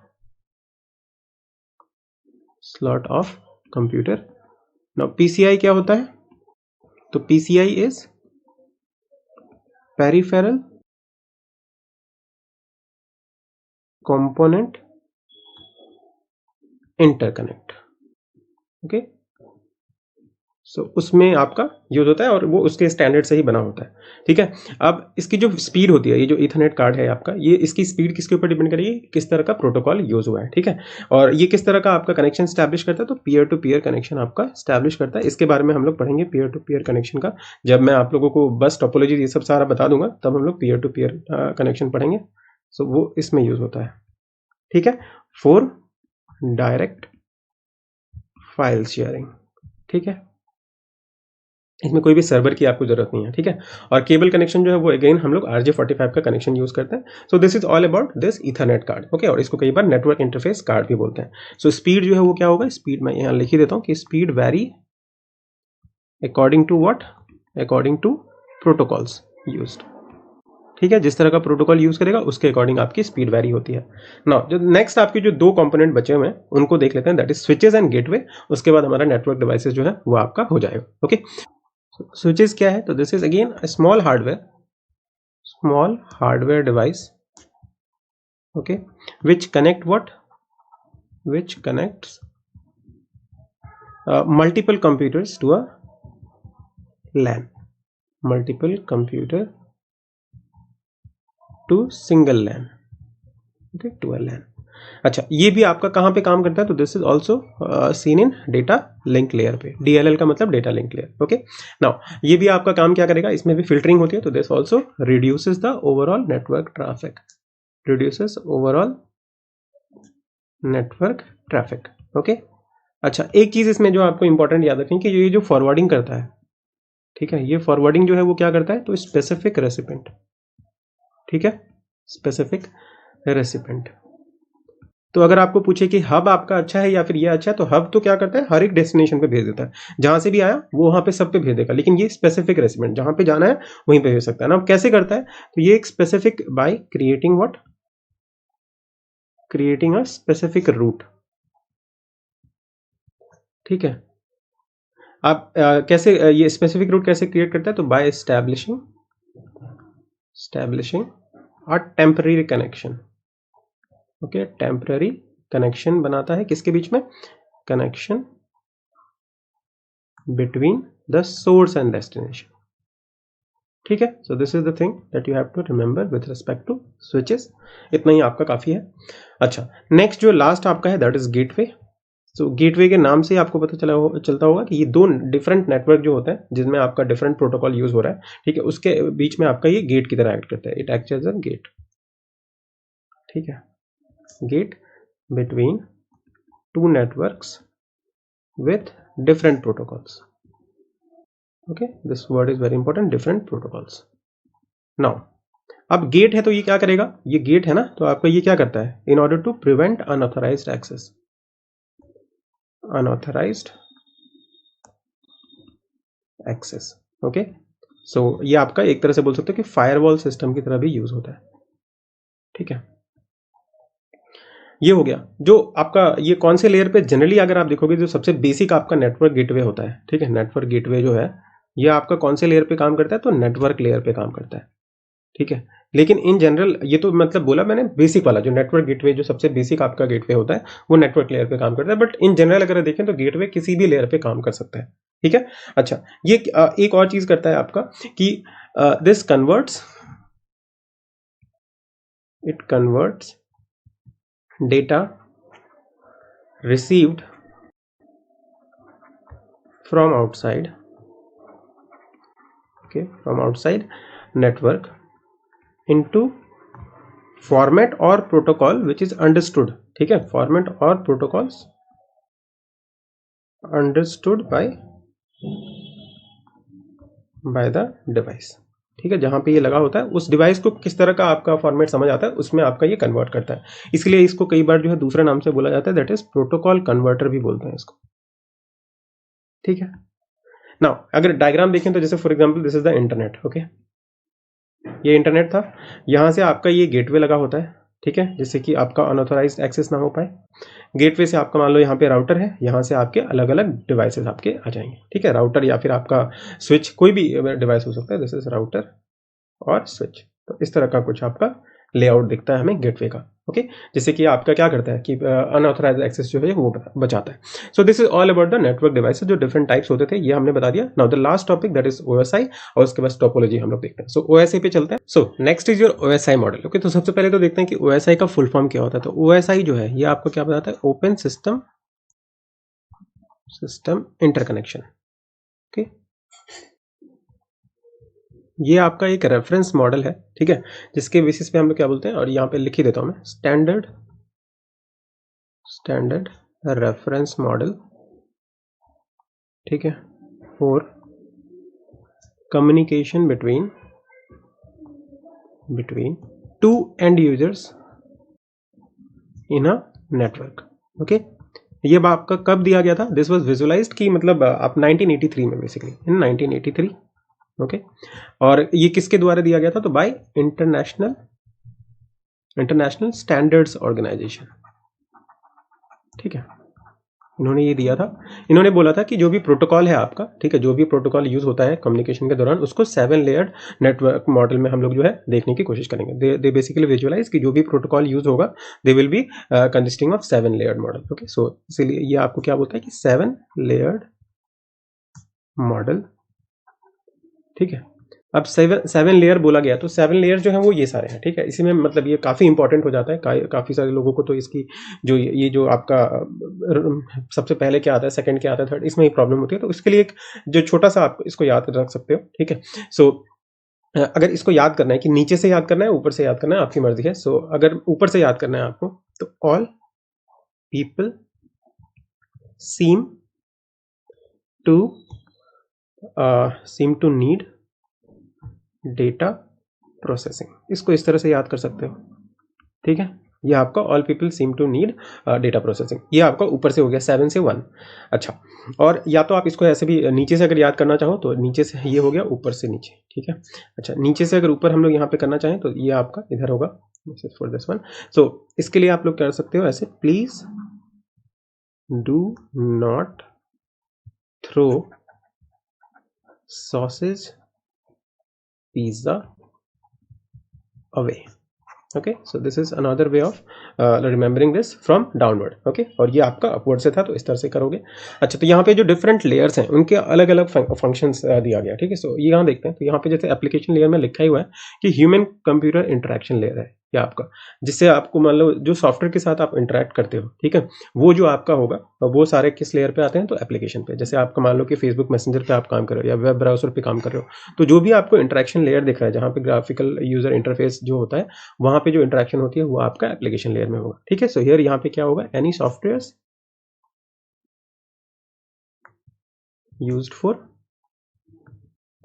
slot of computer. Now PCI क्या होता है? तो PCI is peripheral component interconnect. Okay, so उसमें आपका यूज होता है और वो उसके स्टैंडर्ड से ही बना होता है। ठीक है, अब इसकी जो स्पीड होती है, ये जो इथरनेट कार्ड है आपका, ये इसकी स्पीड किसके ऊपर डिपेंड करेगी? किस तरह का प्रोटोकॉल यूज हुआ है। ठीक है, और ये किस तरह का आपका कनेक्शन स्टैब्लिश करता है? तो पीयर टू पीयर कनेक्शन आपका स्टैब्लिश करता है। इसके बारे में हम लोग पढ़ेंगे पीयर टू पीयर कनेक्शन का, जब मैं आप लोगों को बस टोपोलॉजी ये सब सारा बता दूंगा, तब हम लोग पीयर टू पीयर कनेक्शन पढ़ेंगे। सो वो इसमें यूज होता है। ठीक है, फॉर डायरेक्ट फाइल शेयरिंग। ठीक है, इसमें कोई भी सर्वर की आपको जरूरत नहीं है। ठीक है, और केबल कनेक्शन जो है वो अगेन हम लोग RJ45 का कनेक्शन यूज करते हैं। So this is all about this Ethernet card. Okay, और इसको कई बार नेटवर्क इंटरफेस कार्ड भी बोलते हैं। सो स्पीड जो है वो क्या होगा? स्पीड मैं यहाँ लिख ही देता हूँ कि speed vary according to what? According to protocols used. ठीक है, जिस तरह का प्रोटोकॉल यूज करेगा उसके अकॉर्डिंग आपकी स्पीड वैरी होती है। नाउ जो नेक्स्ट आपकी जो दो कंपोनेंट बचे हुए हैं उनको देख लेते हैं, that is switches and gateway. उसके बाद हमारा नेटवर्क डिवाइसेस जो है वो आपका हो जाएगा। ओके, स्विचेस क्या है? तो this is again small hardware device, okay, which connect what? Which connects multiple computers to a LAN, multiple computer to single LAN, okay, to a LAN। अच्छा, ये भी आपका कहाँ पे काम करता है? तो this is also seen in data link layer पे। DLL का मतलब data link layer. Okay, now ये भी आपका काम क्या करेगा? इसमें भी फिल्टरिंग होती है। तो this also reduces the overall network traffic, reduces overall network traffic. Okay, अच्छा, एक चीज इसमें जो आपको इंपॉर्टेंट याद रखें कि ये जो फॉरवर्डिंग करता है, ठीक है, ये फॉरवर्डिंग जो है वो क्या करता है? तो स्पेसिफिक रेसिपिएंट। ठीक है, स्पेसिफिक रेसिपिएंट। तो अगर आपको पूछे कि हब आपका अच्छा है या फिर ये अच्छा है, तो हब तो क्या करता है? हर एक डेस्टिनेशन पे भेज देता है, जहां से भी आया वो वहां पे सब पे भेज देगा। लेकिन ये स्पेसिफिक रेसिपिएंट, जहां पे जाना है वहीं पे भेज सकता है ना। अब कैसे करता है? तो ये एक specific by creating what? Creating a specific route. ठीक है, आप कैसे ये स्पेसिफिक रूट कैसे क्रिएट करता है? तो by establishing a temporary connection. Okay, temporary connection बनाता है किसके बीच में? Connection between the source and destination. ठीक है, so this is the thing that you have to remember with respect to switches. इतना ही आपका काफी है। अच्छा, नेक्स्ट जो लास्ट आपका है that is gateway. So gateway के नाम से आपको पता चलता होगा कि ये दो डिफरेंट नेटवर्क जो होते हैं जिसमें आपका डिफरेंट प्रोटोकॉल यूज हो रहा है। ठीक है, उसके बीच में आपका ये गेट की तरह एक्ट करता है। It acts as a gate. ठीक है, gate between two networks with different protocols. Okay, this word is very important, different protocols. Now अब गेट है तो ये क्या करेगा? ये गेट है ना, तो आपका ये क्या करता है? In order to prevent unauthorised access, unauthorised access. Okay, so ये आपका एक तरह से बोल सकते हो कि फायरवॉल सिस्टम की तरह भी यूज होता है। ठीक है, ये हो गया जो आपका, ये कौन से लेयर पे जनरली अगर आप देखोगे जो सबसे बेसिक आपका नेटवर्क गेटवे होता है। ठीक है, नेटवर्क गेटवे जो है ये आपका कौन से लेयर पे काम करता है? तो नेटवर्क लेयर पे काम करता है। ठीक है, लेकिन इन जनरल ये तो मतलब बोला मैंने बेसिक वाला जो नेटवर्क गेटवे, जो सबसे बेसिक आपका गेटवे होता है वो नेटवर्क लेयर पे काम करता है, बट इन जनरल अगर देखें तो गेटवे किसी भी लेयर पे काम कर सकता है, ठीक है। अच्छा, ये एक और चीज करता है आपका कि this converts, it converts data received from outside, okay, from outside network into format or protocol which is understood, ठीक है, format or protocols understood by the device, ठीक है। जहां पे ये लगा होता है उस डिवाइस को किस तरह का आपका फॉर्मेट समझ आता है उसमें आपका ये कन्वर्ट करता है, इसलिए इसको कई बार जो है दूसरे नाम से बोला जाता है, दैट इज प्रोटोकॉल कन्वर्टर भी बोलते हैं इसको, ठीक है। नाउ अगर डायग्राम देखें तो जैसे for example this is the internet, okay, ये इंटरनेट था, यहां से आपका ये गेटवे लगा होता है, ठीक है, जिससे कि आपका अनऑथोराइज्ड एक्सेस ना हो पाए। गेटवे से आपका मान लो यहाँ पे राउटर है, यहाँ से आपके अलग अलग डिवाइसेस आपके आ जाएंगे, ठीक है, राउटर या फिर आपका स्विच, कोई भी डिवाइस हो सकता है, दिस इज राउटर और स्विच। तो इस तरह का कुछ आपका लेआउट दिखता है हमें गेटवे का, ओके, जिससे कि आपका क्या करता है कि अनऑथराइज्ड एक्सेस जो है वो बचाता है। So this is all about the network devices, जो डिफरेंट टाइप्स होते थे ये हमने बता दिया। Now the last topic that is OSI, और उसके बाद टोपोलॉजी हम लोग देखते हैं। सो ओएसआई पे चलते हैं। So next is your OSI model, okay. तो सबसे पहले तो देखते हैं कि ओएसआई का फुल फॉर्म क्या होता है। तो ओएसआई जो है ये आपको क्या बताता है, ओपन सिस्टम इंटरकनेक्शन, ओके। ये आपका एक रेफरेंस मॉडल है, ठीक है, जिसके बेसिस पे हम लोग क्या बोलते हैं, और यहाँ पे लिख ही देता हूं मैं, स्टैंडर्ड रेफरेंस मॉडल, ठीक है, for communication between two and users in a network, okay. ये आपका कब दिया गया था, दिस वाज विजुअलाइज्ड की मतलब आप 1983 में, बेसिकली इन 1983, ओके। और ये किसके द्वारा दिया गया था, तो बाय इंटरनेशनल स्टैंडर्ड्स ऑर्गेनाइजेशन, ठीक है, इन्होंने ये दिया था। इन्होंने बोला था कि जो भी प्रोटोकॉल है आपका, ठीक है, जो भी प्रोटोकॉल यूज होता है कम्युनिकेशन के दौरान, उसको 7 लेयर्ड नेटवर्क मॉडल में हम लोग जो है देखने की कोशिश करेंगे। दे बेसिकली विजुअलाइज कि जो भी प्रोटोकॉल यूज होगा they will be consisting of 7 layered model, okay. So इसीलिए ये आपको क्या बोलता है कि 7 लेयर्ड मॉडल, ठीक है। अब 7 लेयर बोला गया, तो 7 लेयर जो है वो ये सारे हैं, ठीक है। इसी में मतलब ये काफ़ी इंपॉर्टेंट हो जाता है, काफ़ी सारे लोगों को तो इसकी जो ये जो आपका सबसे पहले क्या आता है, सेकंड क्या आता है, थर्ड, इसमें ही प्रॉब्लम होती है। तो इसके लिए एक जो छोटा सा आप इसको याद रख सकते हो, ठीक है। सो अगर इसको याद करना है कि नीचे से याद करना है ऊपर से याद करना है, आपकी मर्जी है। सो अगर ऊपर से याद करना है आपको, तो all people seem to need data processing, इसको इस तरह से याद कर सकते हो, ठीक है। ये आपका all people seem to need data processing, ये आपका ऊपर से हो गया 7 से 1। अच्छा, और या तो आप इसको ऐसे भी नीचे से अगर याद करना चाहो तो नीचे से ये हो गया ऊपर से नीचे, ठीक है। अच्छा, नीचे से अगर ऊपर हम लोग यहाँ पे करना चाहें तो ये आपका इधर होगा, फॉर दिस वन। सो इसके लिए आप लोग कर सकते हो ऐसे, please do not throw sausage pizza away, okay. So this is another way of remembering this from downward, okay. और ये आपका अपवर्ड से था तो इस तरह से करोगे। अच्छा, तो यहाँ पे जो डिफरेंट लेयर्स हैं उनके अलग अलग फंक्शंस दिया गया, ठीक है। सो ये यहाँ देखते हैं, तो यहाँ पे जैसे एप्लीकेशन लेयर में लिखा ही हुआ है कि ह्यूमन कंप्यूटर इंटरेक्शन लेयर है या आपका, जिससे आपको मान लो जो सॉफ्टवेयर के साथ आप इंटरेक्ट करते हो, ठीक है, वो जो आपका होगा वो सारे किस लेयर पे आते हैं, तो एप्लीकेशन पे। जैसे आपका मान लो कि फेसबुक मैसेंजर पे आप काम कर रहे हो या वेब ब्राउजर पे काम कर रहे हो, तो जो भी आपको इंटरेक्शन लेयर दिख रहा है, जहाँ पे ग्राफिकल यूजर इंटरफेस जो होता है, वहां पे जो इंटरेक्शन होती है वो आपका एप्लीकेशन लेयर में होगा, ठीक है। सो हियर यहाँ पे क्या होगा, any software used for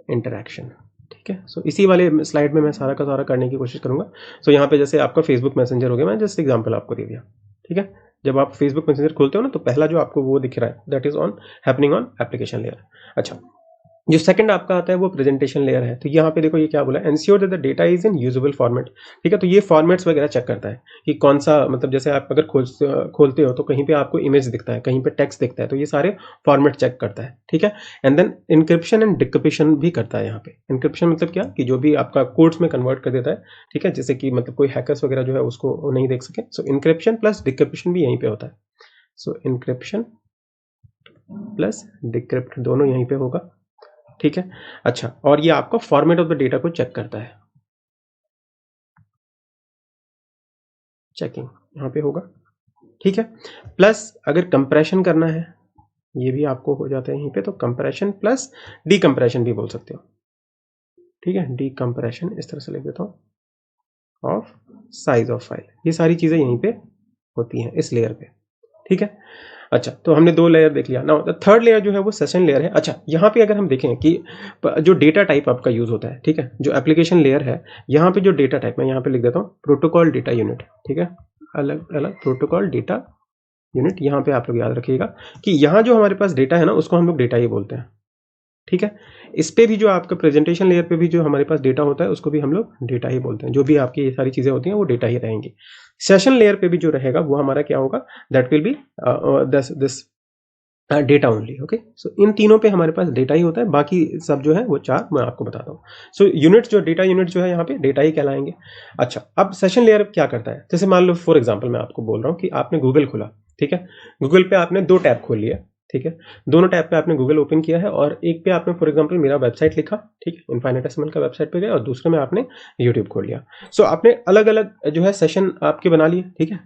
interaction, ठीक है। सो इसी वाले स्लाइड में मैं सारा का सारा करने की कोशिश करूंगा। सो यहाँ पे जैसे आपका फेसबुक मैसेंजर हो गया, मैं जस्ट एग्जांपल आपको दे दिया, ठीक है। जब आप फेसबुक मैसेंजर खोलते हो ना, तो पहला जो आपको वो दिख रहा है that is on happening on application layer. अच्छा, जो सेकंड आपका आता है वो प्रेजेंटेशन लेयर है। तो यहाँ पे देखो ये क्या बोला, ensure that the data is in usable format. ठीक है, तो ये फॉर्मेट्स वगैरह चेक करता है कि कौन सा, मतलब जैसे आप अगर खोलते हो तो कहीं पे आपको इमेज दिखता है, कहीं पे टेक्स्ट दिखता है, तो ये सारे फॉर्मेट चेक करता है। ठीक है, and then encryption and decryption भी करता है। यहाँ पे इंक्रिप्शन मतलब क्या, कि जो भी आपका कोड्स में कन्वर्ट कर देता है। ठीक है, जैसे कि मतलब कोई हैकर्स वगैरह जो है उसको नहीं देख सके। सो इंक्रिप्शन प्लस डिक्रिप्शन भी यहीं पे होता है। सो इंक्रिप्शन प्लस डिक्रिप्ट दोनों यहीं पे होगा। ठीक है, अच्छा, और ये आपका फॉर्मेट ऑफ द डेटा को चेक करता है, चेकिंग यहाँ पे होगा। ठीक है, प्लस अगर कंप्रेशन करना है, ये भी आपको हो जाता है यहीं पे, तो कंप्रेशन प्लस डीकंप्रेशन भी बोल सकते हो। ठीक है, डीकंप्रेशन इस तरह से लिख देता हूँ, ऑफ साइज ऑफ फाइल, ये सारी चीजें यहीं पे होती हैं इस लेयर पे। ठीक है, अच्छा, तो हमने दो लेयर देख लिया। नाउ द थर्ड लेयर जो है वो सेशन लेयर है। अच्छा, यहाँ पे अगर हम देखें कि जो डेटा टाइप आपका यूज होता है, ठीक है, जो एप्लीकेशन लेयर है, यहाँ पे जो डेटा टाइप, मैं यहाँ पे लिख देता हूँ प्रोटोकॉल डेटा यूनिट। ठीक है, अलग अलग प्रोटोकॉल डेटा यूनिट। यहाँ पे आप लोग याद रखिएगा कि यहाँ जो हमारे पास डेटा है ना, उसको हम लोग डेटा ही बोलते हैं। ठीक है, इस पे भी जो आपका प्रेजेंटेशन लेयर पे भी जो हमारे पास डेटा होता है उसको भी हम लोग डेटा ही बोलते हैं। जो भी आपकी ये सारी चीजें होती हैं वो डेटा ही रहेंगी। सेशन लेयर पे भी जो रहेगा वो हमारा क्या होगा, that will be this data only. Okay, so इन तीनों पे हमारे पास डेटा ही होता है, बाकी सब जो है वो चार मैं आपको बताता हूँ। सो यूनिट्स, जो डेटा यूनिट जो है यहाँ पे डेटा ही कहलाएंगे। अच्छा, अब सेशन लेयर क्या करता है, जैसे मान लो फॉर एग्जांपल मैं आपको बोल रहा हूँ कि आपने गूगल खोला। ठीक है, गूगल पे आपने दो टैब खोल लिया। ठीक है, दोनों टैब पे आपने गूगल ओपन किया है, और एक पे आपने फॉर एग्जांपल मेरा वेबसाइट लिखा। ठीक है, इनफाइनेटेसिमल का वेबसाइट पे गए, और दूसरे में आपने यूट्यूब खोल लिया। सो आपने अलग अलग जो है सेशन आपके बना लिए। ठीक है,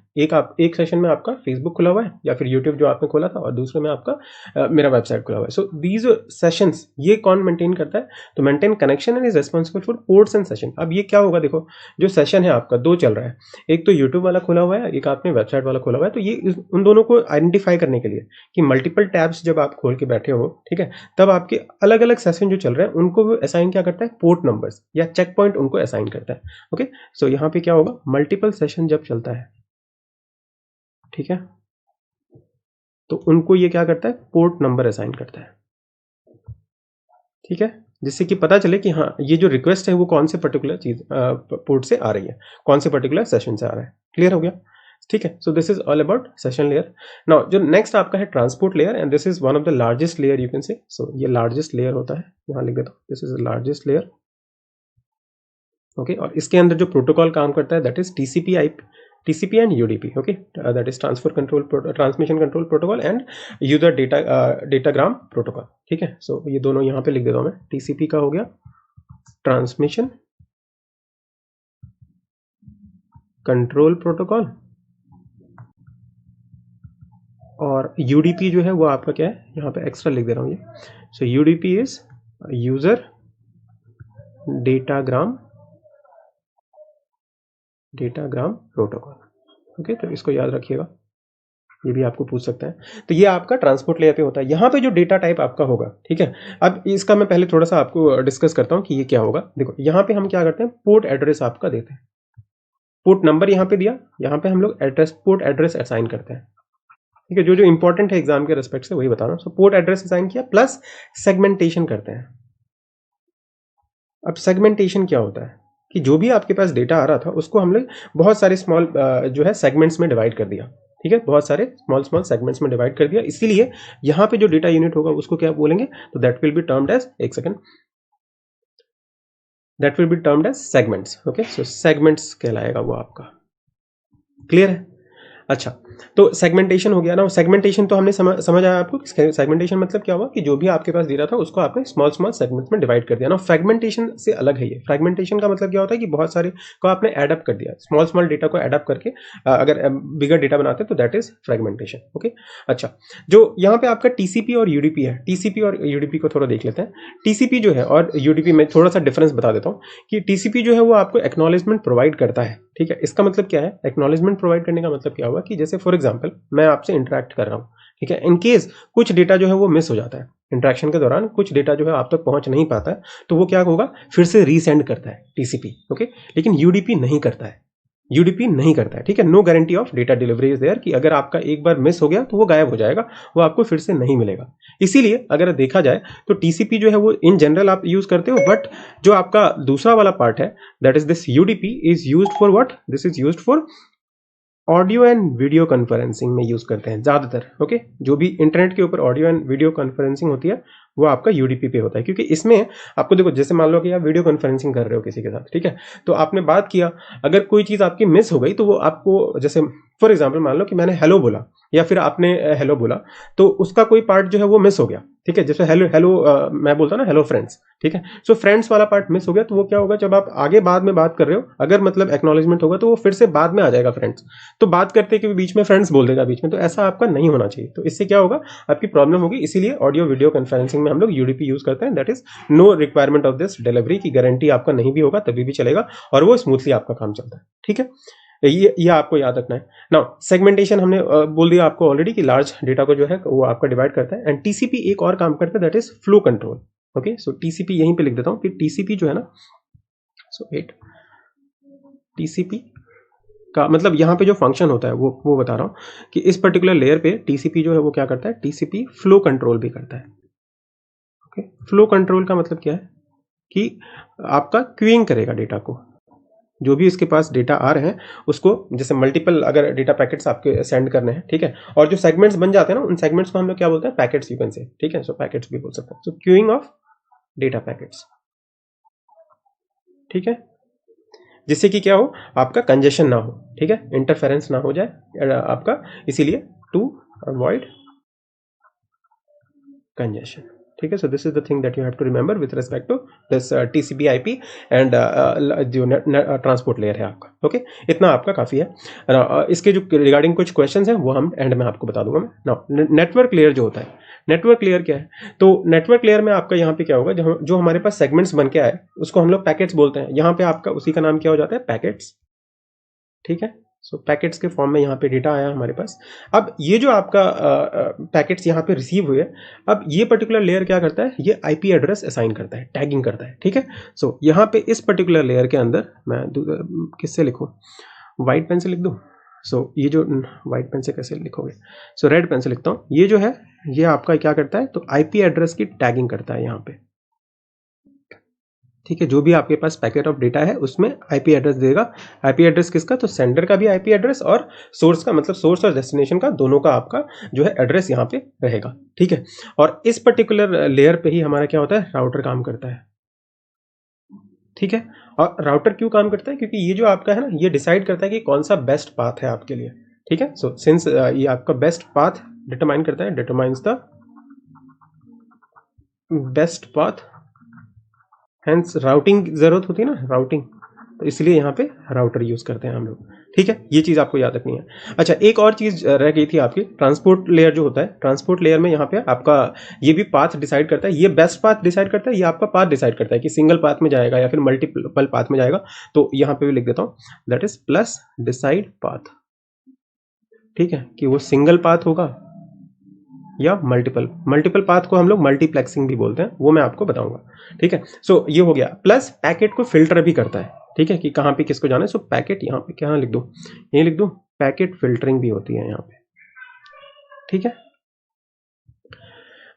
एक सेशन में आपका फेसबुक खुला हुआ है, या फिर यूट्यूब जो आपने खोला था, और दूसरे में आपका मेरा वेबसाइट खुला हुआ है। सो दीज सेशंस ये कौन मेंटेन करता है, तो maintain connection and is responsible for ports and session. अब ये क्या होगा, देखो जो सेशन है आपका दो चल रहा है, एक तो यूट्यूब वाला खोला हुआ है, एक आपने वेबसाइट वाला खोला हुआ है। तो ये उन दोनों को आइडेंटिफाई करने के लिए कि मल्टीपल टैब्स जब आप खोल के बैठे हो, ठीक है, तब आपके अलग अलग सेशन जो चल रहे हैं उनको वो असाइन क्या करता है, पोर्ट नंबर्स या चेक पॉइंट उनको असाइन करता है। ओके, सो यहाँ पे क्या होगा, मल्टीपल सेशन जब चलता है, ठीक है, तो उनको ये क्या करता है, पोर्ट नंबर असाइन करता है। ठीक है, जिससे कि पता चले कि हाँ ये जो रिक्वेस्ट है वो कौन से पर्टिकुलर चीज पोर्ट से आ रही है, कौन से पर्टिकुलर सेशन से आ रहा है। क्लियर हो गया? ठीक है, so this is all about session layer. Now जो नेक्स्ट आपका है transport layer, and this is one of the largest layer you can say. So ये लार्जेस्ट लेयर होता है, यहाँ लिख देता हूँ, this is largest layer. Okay, और इसके अंदर जो प्रोटोकॉल काम करता है that is TCP and UDP. Okay, that is transmission control protocol and user datagram protocol. ठीक है, सो ये दोनों यहाँ पे लिख देता हूँ मैं। TCP का हो गया ट्रांसमिशन कंट्रोल प्रोटोकॉल, और UDP जो है वो आपका क्या है, यहाँ पे एक्स्ट्रा लिख दे रहा हूँ ये। सो UDP is user datagram protocol. Okay, तो इसको याद रखिएगा, ये भी आपको पूछ सकता है। तो ये आपका ट्रांसपोर्ट लेयर पे होता है। यहाँ पे जो डेटा टाइप आपका होगा, ठीक है, अब इसका मैं पहले थोड़ा सा आपको डिस्कस करता हूँ कि ये क्या होगा। देखो यहाँ पे हम क्या करते हैं, पोर्ट एड्रेस आपका देते हैं, पोर्ट नंबर यहाँ पे दिया, यहाँ पे हम लोग पोर्ट एड्रेस असाइन करते हैं। ठीक है, जो जो इंपॉर्टेंट है एग्जाम के रेस्पेक्ट से वही बता रहा हूँ। सो पोर्ट एड्रेस असाइन किया, प्लस सेगमेंटेशन करते हैं। अब सेगमेंटेशन क्या होता है कि जो भी आपके पास डेटा आ रहा था उसको हम लोग बहुत सारे स्मॉल जो है सेगमेंट्स में डिवाइड कर दिया। ठीक है, बहुत सारे स्मॉल सेगमेंट्स में डिवाइड कर दिया, इसीलिए यहाँ पे जो डेटा यूनिट होगा उसको क्या बोलेंगे, तो that will be termed as, एक second, that will be termed as segments. Okay, so segments कहलाएगा वो आपका। क्लियर है? अच्छा, तो सेगमेंटेशन हो गया ना। सेगमेंटेशन तो हमने समझ आया आपको। सेगमेंटेशन मतलब क्या हुआ कि जो भी आपके पास डेटा था उसको आपने स्मॉल सेगमेंट्स में डिवाइड कर दिया ना। फ्रेगमेंटेशन से अलग है ये। फ्रेगमेंटेशन का मतलब क्या होता है कि बहुत सारे को आपने एडअप कर दिया, स्मॉल डेटा को एडअप करके अगर बिगर डेटा बनाते हैं तो दैट इज फ्रेगमेंटेशन। ओके, अच्छा, जो यहाँ पे आपका TCP और UDP है, TCP और UDP को थोड़ा देख लेते हैं। TCP जो है और UDP में थोड़ा सा डिफरेंस बता देता हूँ कि TCP जो है वो आपको एक्नॉलेजमेंट प्रोवाइड करता है। ठीक है, इसका मतलब क्या है, एक्नॉलेजमेंट प्रोवाइड करने का मतलब क्या हुआ कि जैसे फॉर एग्जांपल मैं आपसे इंटरेक्ट कर रहा हूँ, ठीक है, इन केस कुछ डेटा जो है वो मिस हो जाता है इंटरेक्शन के दौरान, कुछ डेटा जो है आप तक पहुंच नहीं पाता है, तो वो क्या होगा, फिर से रीसेंड करता है TCP। ओके, लेकिन UDP नहीं करता है। यूडीपी नहीं करता है, ठीक है। No guarantee of data delivery is there, कि अगर आपका एक बार मिस हो गया तो वो गायब हो जाएगा, वो आपको फिर से नहीं मिलेगा। इसीलिए अगर देखा जाए तो टीसीपी जो है वो इन जनरल आप यूज करते हो, बट जो आपका दूसरा वाला पार्ट है that is this UDP is used for what, this is used for audio and video conferencing में यूज करते हैं ज्यादातर। ओके, जो भी इंटरनेट के ऊपर ऑडियो एंड वीडियो कॉन्फ्रेंसिंग होती है वो आपका यूडीपी पे होता है, क्योंकि इसमें आपको देखो, जैसे मान लो कि आप वीडियो कॉन्फ्रेंसिंग कर रहे हो किसी के साथ, ठीक है, तो आपने बात किया, अगर कोई चीज आपकी मिस हो गई तो वो आपको, जैसे फॉर एग्जाम्पल मान लो कि मैंने हेलो बोला या फिर आपने हेलो बोला, तो उसका कोई पार्ट जो है वो मिस हो गया, ठीक है। जैसे हेलो हेलो मैं बोलता ना हेलो फ्रेंड्स, ठीक है, सो फ्रेंड्स वाला पार्ट मिस हो गया, तो वो क्या होगा, जब आप आगे बाद में बात कर रहे हो, अगर मतलब एक्नॉलेजमेंट होगा तो वो फिर से बाद में आ जाएगा फ्रेंड्स, तो बात करते के बीच में फ्रेंड्स बोल देगा बीच में, तो ऐसा आपका नहीं होना चाहिए। तो इससे क्या होगा, आपकी प्रॉब्लम होगी। इसीलिए ऑडियो वीडियो कॉन्फ्रेंसिंग में हम लोग यूडीपी यूज करते हैं। That is no requirement of this delivery, की गारंटी आपका नहीं भी होगा तभी भी चलेगा, और वो स्मूथली आपका काम चलता है, ठीक है। ये आपको याद रखना है। नाउ सेगमेंटेशन हमने बोल दिया आपको ऑलरेडी कि लार्ज डेटा को जो है वो आपका डिवाइड करता है, एंड टीसीपी एक और काम करता है, that is flow control. Okay, so TCP यहीं पे लिख देता हूं कि टीसीपी जो है ना, सो 8 टीसीपी का मतलब यहाँ पे जो फंक्शन होता है वो बता रहा हूँ कि इस पर्टिकुलर लेयर पे टीसीपी जो है वो क्या करता है, टीसीपी फ्लो कंट्रोल भी करता है। ओके, फ्लो कंट्रोल का मतलब क्या है कि आपका क्यूइंग करेगा डेटा को, जो भी इसके पास डेटा आ रहे हैं उसको, जैसे मल्टीपल अगर डेटा पैकेट्स आपके सेंड करने हैं, ठीक है, और जो सेगमेंट्स बन जाते हैं ना, उन सेगमेंट्स को हम लोग क्या बोलते हैं, पैकेट्स यू कैन से, ठीक है, सो पैकेट्स भी बोल सकते हैं। सो क्यूइंग ऑफ डेटा पैकेट्स, ठीक है, जिससे कि क्या हो, आपका कंजेशन ना हो, ठीक है, इंटरफेरेंस ना हो जाए आपका, इसीलिए टू अवॉइड कंजेशन, ठीक है। So this is the thing that you have to remember with respect to this TCP IP and जो ट्रांसपोर्ट लेयर है आपका। ओके, इतना आपका काफी है। इसके जो रिगार्डिंग कुछ क्वेश्चंस हैं वो हम एंड में आपको बता दूंगा मैं। नाउ नेटवर्क लेयर जो होता है, नेटवर्क लेयर क्या है, तो नेटवर्क लेयर में आपका यहाँ पे क्या होगा, जो हमारे पास सेगमेंट्स बन के आए उसको हम लोग पैकेट्स बोलते हैं। यहाँ पे आपका उसी का नाम क्या हो जाता है, पैकेट्स, ठीक है। सो पैकेट्स के फॉर्म में यहाँ पे डेटा आया हमारे पास। अब ये जो आपका पैकेट्स यहाँ पे रिसीव हुए, अब ये पर्टिकुलर लेयर क्या करता है, ये आईपी एड्रेस असाइन करता है, टैगिंग करता है, ठीक है। सो यहाँ पे इस पर्टिकुलर लेयर के अंदर मैं किससे लिखूँ, व्हाइट पेन से लिख दूँ। सो ये जो व्हाइट पेन से कैसे लिखोगे, सो रेड पेन से लिखता हूँ। ये जो है ये आपका क्या करता है, तो आईपी एड्रेस की टैगिंग करता है यहाँ पे, ठीक है। जो भी आपके पास पैकेट ऑफ डेटा है उसमें आईपी एड्रेस देगा। आईपी एड्रेस किसका, तो सेंडर का भी आईपी एड्रेस और सोर्स का, मतलब सोर्स और डेस्टिनेशन का, दोनों का आपका जो है एड्रेस यहाँ पे रहेगा, ठीक है। और इस पर्टिकुलर लेयर पे ही हमारा क्या होता है, राउटर काम करता है, ठीक है। और राउटर क्यों काम करता है, क्योंकि ये जो आपका है ना, ये डिसाइड करता है कि कौन सा बेस्ट पाथ है आपके लिए, ठीक है। सो सिंस ये आपका बेस्ट पाथ डिटरमाइन करता है, determines the best path, hence routing की जरूरत होती है ना, राउटिंग, तो इसलिए यहाँ पे राउटर यूज करते हैं हम लोग, ठीक है। ये चीज आपको याद रखनी है। अच्छा, एक और चीज रह गई थी आपकी, ट्रांसपोर्ट लेयर जो होता है, ट्रांसपोर्ट लेयर में यहाँ पे आपका ये भी पाथ डिसाइड करता है, ये बेस्ट पाथ डिसाइड करता है, ये आपका पाथ डिसाइड करता है कि सिंगल पाथ में जाएगा या फिर मल्टीपल पाथ में जाएगा। तो यहाँ पे भी लिख देता हूँ, that is plus decide path, ठीक है, कि वो सिंगल पाथ होगा या मल्टीपल पाथ को हम लोग मल्टीप्लेक्सिंग भी बोलते हैं, वो मैं आपको बताऊंगा, ठीक है। सो ये हो गया। प्लस पैकेट को फिल्टर भी करता है, ठीक है, कि कहाँ पे किसको जाना है। सो पैकेट यहाँ पे क्या लिख दूं, यही लिख दूं, पैकेट फिल्टरिंग भी होती है यहाँ पे, ठीक है।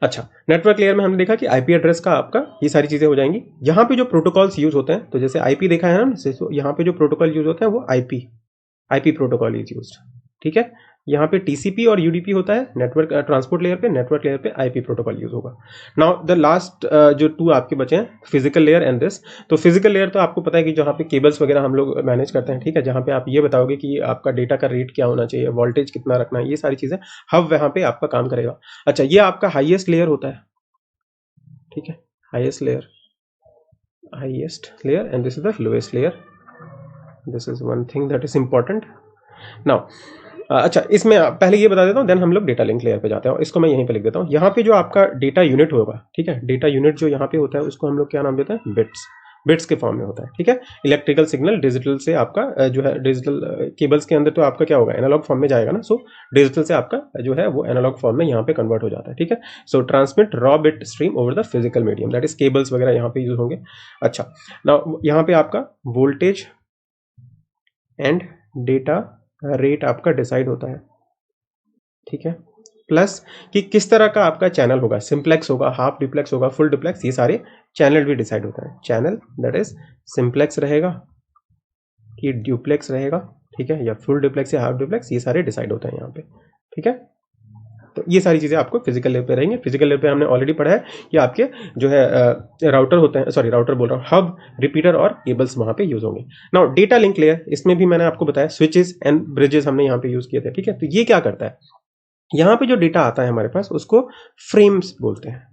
अच्छा, नेटवर्क लेयर में हमने देखा कि आईपी एड्रेस का आपका ये सारी चीजें हो जाएंगी। यहाँ पे जो प्रोटोकॉल्स यूज होते हैं, तो जैसे आईपी देखा है ना, यहाँ पे जो प्रोटोकॉल यूज होता है वो आईपी प्रोटोकॉल इज यूज्ड, ठीक है। यहाँ पे टीसीपी और यूडीपी होता है नेटवर्क ट्रांसपोर्ट लेयर पे, नेटवर्क लेयर पे आईपी प्रोटोकॉल यूज होगा। नाउ द लास्ट जो टू आपके बचे हैं, फिजिकल लेयर एंड दिस। तो फिजिकल लेयर तो आपको पता है कि जहाँ पे केबल्स वगैरह हम लोग मैनेज करते हैं, ठीक है, जहाँ पे आप ये बताओगे कि आपका डेटा का रेट क्या होना चाहिए, वोल्टेज कितना रखना है, ये सारी चीजें हब वहाँ पे आपका काम करेगा। अच्छा, ये आपका हाईएस्ट लेयर होता है, ठीक है, highest layer and this is the lowest layer. This is one thing that is important. Now अच्छा, इसमें पहले ये बता देता हूँ, देन हम लोग डेटा लिंक लेयर पे जाते हैं, और इसको मैं यहीं पे लिख देता हूँ। यहाँ पे जो आपका डेटा यूनिट होगा, ठीक है, डेटा यूनिट जो यहाँ पे होता है उसको हम लोग क्या नाम देते हैं, बिट्स के फॉर्म में होता है, ठीक है। इलेक्ट्रिकल सिग्नल डिजिटल से आपका जो है, डिजिटल केबल्स के अंदर तो आपका क्या होगा, एनालॉग फॉर्म में जाएगा ना, सो डिजिटल से आपका जो है वो एनालॉग फॉर्म में यहाँ पे कन्वर्ट हो जाता है, ठीक है। So transmit raw bit stream over the physical medium, that is cables वगैरह यहाँ पे यूज होंगे। अच्छा, नाउ यहाँ पे आपका वोल्टेज एंड डेटा रेट आपका डिसाइड होता है, ठीक है, प्लस कि किस तरह का आपका चैनल होगा, सिंप्लेक्स होगा, हाफ डुप्लेक्स होगा, फुल डुप्लेक्स, ये सारे चैनल भी डिसाइड होता है। चैनल दैट इज सिंप्लेक्स रहेगा कि ड्यूप्लेक्स रहेगा, ठीक है, या फुल डुप्लेक्स या हाफ डुप्लेक्स, ये सारे डिसाइड होते हैं यहाँ पे, ठीक है। तो ये सारी चीज़ें आपको फिजिकल लेवल पे रहेंगी। फिजिकल लेवल पे हमने ऑलरेडी पढ़ा है कि आपके जो है राउटर होते हैं, सॉरी राउटर बोल रहा हूँ, हब, रिपीटर और केबल्स वहाँ पे यूज होंगे। नाउ डेटा लिंक लेयर, इसमें भी मैंने आपको बताया स्विचेस एंड ब्रिजेस हमने यहाँ पे यूज किए थे, ठीक है। तो ये क्या करता है, यहाँ पे जो डेटा आता है हमारे पास उसको फ्रेम्स बोलते हैं,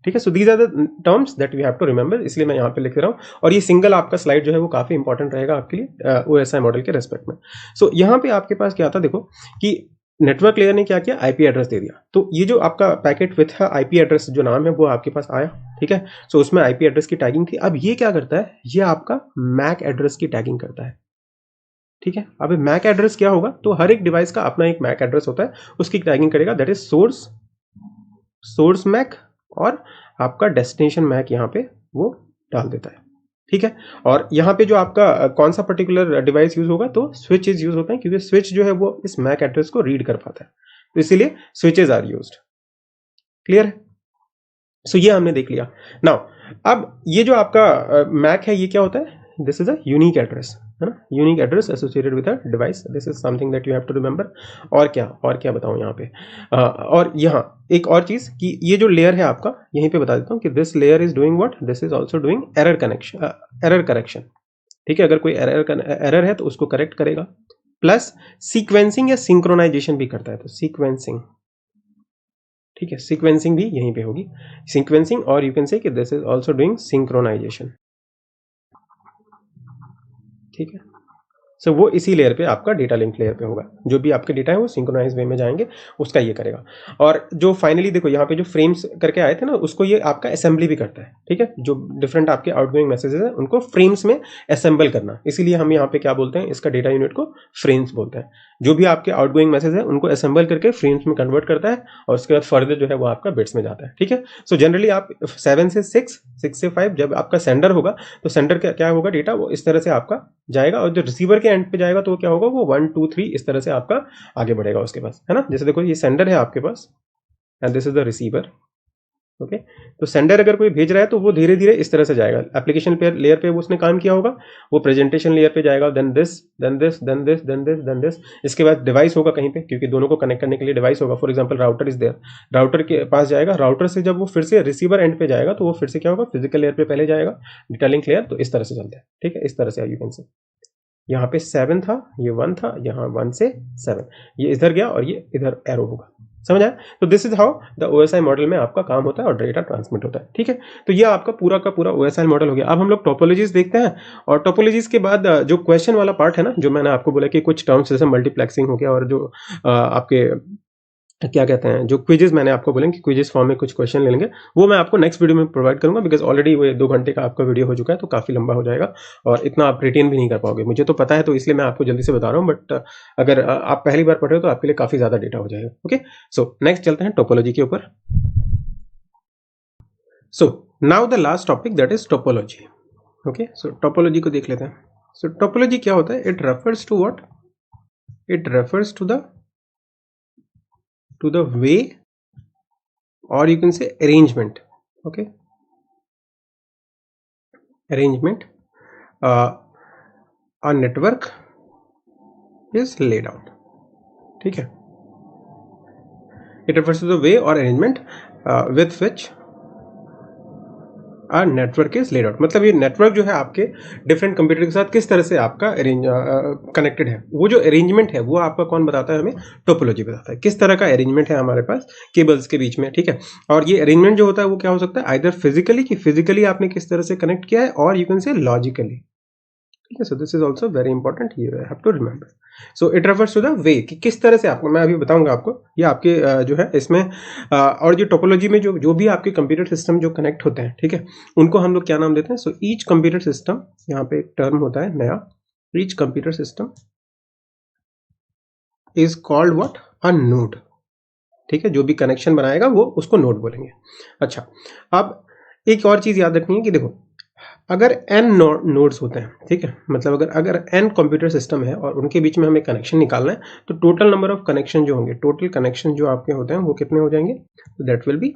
ठीक है। So these are the terms that we have to remember, इसलिए मैं यहाँ पे लिख रहा हूँ। और ये सिंगल आपका स्लाइड जो है वो काफी इंपॉर्टेंट रहेगा आपके लिए OSI मॉडल के रेस्पेक्ट में। सो यहाँ पे आपके पास क्या था, देखो कि नेटवर्क लेयर ने क्या किया, आईपी एड्रेस दे दिया। तो ये जो आपका पैकेट विथ आईपी एड्रेस जो नाम है वो आपके पास आया, ठीक है। सो उसमें आईपी एड्रेस की टैगिंग थी। अब ये क्या करता है, ये आपका मैक एड्रेस की टैगिंग करता है, ठीक है। अब मैक एड्रेस क्या होगा, तो हर एक डिवाइस का अपना एक मैक एड्रेस होता है, उसकी टैगिंग करेगा, दैट इज सोर्स मैक और आपका डेस्टिनेशन मैक यहाँ पे वो डाल देता है, ठीक है। और यहाँ पे जो आपका कौन सा पर्टिकुलर डिवाइस यूज होगा, तो स्विचेस यूज होते हैं, क्योंकि स्विच जो है वो इस मैक एड्रेस को रीड कर पाता है, तो इसीलिए स्विचेस आर यूज्ड। क्लियर है। सो ये हमने देख लिया। नाउ अब ये जो आपका मैक है ये क्या होता है, this is a unique address, है ना, unique address associated with a device, this is something that you have to remember. और क्या बताऊं यहाँ पे, और यहाँ एक और चीज कि ये जो लेयर है आपका, यहीं पे बता देता हूँ कि this layer is doing what, this is also doing error correction, ठीक है। अगर कोई एरर है तो उसको करेक्ट करेगा, प्लस सीक्वेंसिंग या सिंक्रोनाइजेशन भी करता है, तो सीक्वेंसिंग, ठीक है, सीक्वेंसिंग भी यहीं पे होगी, सीक्वेंसिंग, और यू कैन से कि this is also doing synchronisation, ठीक है। सो वो इसी लेयर पे आपका डेटा लिंक लेयर पे होगा, जो भी आपके डेटा है वो सिंक्रोनाइज वे में जाएंगे, उसका ये करेगा। और जो फाइनली देखो यहाँ पे जो फ्रेम्स करके आए थे ना, उसको ये आपका असेंबली भी करता है, ठीक है। जो डिफरेंट आपके आउटगोइंग मैसेजेस हैं उनको फ्रेम्स में असेंबल करना, इसीलिए हम यहाँ पे क्या बोलते हैं, इसका डेटा यूनिट को फ्रेम्स बोलते हैं। जो भी आपके आउटगोइंग मैसेज है उनको असेंबल करके फ्रेम्स में कन्वर्ट करता है, और उसके बाद फर्दर जो है वो आपका बिट्स में जाता है, ठीक है। सो जनरली आप 7 से 6 से 5 जब आपका सेंडर होगा, तो सेंडर क्या होगा, डेटा वो इस तरह से आपका जाएगा, और जो रिसीवर के एंड पे जाएगा तो क्या होगा, वो 1 2 3 इस तरह से आपका आगे बढ़ेगा उसके पास, है ना। जैसे देखो ये सेंडर है आपके पास and this is the receiver, okay. तो सेंडर अगर कोई भेज रहा है तो वो धीरे धीरे इस तरह से जाएगा, एप्लीकेशन लेयर पे उसने काम किया होगा, वो प्रेजेंटेशन लेयर पे जाएगा, then this then this then this then this then this, इसके बाद डिवाइस होगा कहीं पे, क्योंकि दोनों को कनेक्ट करने के लिए डिवाइस होगा। For example router is there, router के पास जाएगा, राउटर से जब वो फिर से रिसीवर एंड पे जाएगा तो वो फिर से क्या होगा, फिजिकल लेयर पे पहले जाएगा, डेटा लिंक लेयर, तो इस तरह से चलता है, ठीक है। इस तरह से यू कैन से यहाँ पे 7 था, ये 1 था, यहाँ 1 से 7, ये इधर गया और ये इधर एरो होगा, समझ आया। तो this is how the OSI model में आपका काम होता है और डेटा ट्रांसमिट होता है, ठीक है। तो ये आपका पूरा का पूरा OSI मॉडल हो गया। अब हम लोग टोपोलॉजीज देखते हैं, और टोपोलॉजीज के बाद जो क्वेश्चन वाला पार्ट है ना, जो मैंने आपको बोला कि कुछ टर्म्स जैसे मल्टीप्लेक्सिंग हो गया, और जो आपके क्या कहते हैं, जो क्विजेस मैंने आपको बोले कि क्विजेस फॉर्म में कुछ क्वेश्चन ले लेंगे, वो मैं आपको नेक्स्ट वीडियो में प्रोवाइड करूंगा, बिकॉज ऑलरेडी वो 2 घंटे का आपका वीडियो हो चुका है, तो काफी लंबा हो जाएगा और इतना आप रिटेन भी नहीं कर पाओगे, मुझे तो पता है, तो इसलिए मैं आपको जल्दी से बता रहा हूँ। बट अगर आप पहली बार पढ़ रहे हो तो आपके लिए काफी ज्यादा डेटा हो जाएगा। ओके, सो नेक्स्ट चलते हैं टोपोलॉजी के ऊपर। So now the last topic that is topology. Okay, so topology को देख लेते हैं। सो टोपोलॉजी क्या होता है, it refers to what, it refers to the way, or you can say arrangement, okay, arrangement a network is laid out, ठीक है। it refers to the way or arrangement with which network is laid out, मतलब ये network जो है आपके different computer के साथ किस तरह से आपका कनेक्टेड है, वो जो अरेंजमेंट है वो आपका कौन बताता है, हमें टोपोलॉजी बताता है, किस तरह का अरेंजमेंट है हमारे पास केबल्स के बीच में, ठीक है। और ये अरेंजमेंट जो होता है वो क्या हो सकता है, आइदर फिजिकली, कि फिजिकली आपने किस तरह से कनेक्ट किया है, और यू कैन से लॉजिकली, ठीक है। So this is also very important, you have to remember. So it refers to the way, कि किस तरह से आपको, मैं अभी बताऊंगा आपको, ये आपके जो है इसमें और जो टोपोलॉजी में जो भी आपके कंप्यूटर सिस्टम जो कनेक्ट होते हैं, ठीक है, उनको हम लोग क्या नाम देते हैं। सो ईच कंप्यूटर सिस्टम, यहाँ पे एक टर्म होता है नया, each computer system is called what, a node, ठीक है। जो भी कनेक्शन बनाएगा वो उसको नोड बोलेंगे। अच्छा, अब एक और चीज याद रखनी है कि देखो, अगर n नोड्स होते हैं, ठीक है, मतलब अगर n कंप्यूटर सिस्टम है और उनके बीच में हमें कनेक्शन निकालना है, तो टोटल नंबर ऑफ कनेक्शन जो होंगे, टोटल कनेक्शन जो आपके होते हैं वो कितने हो जाएंगे, that will B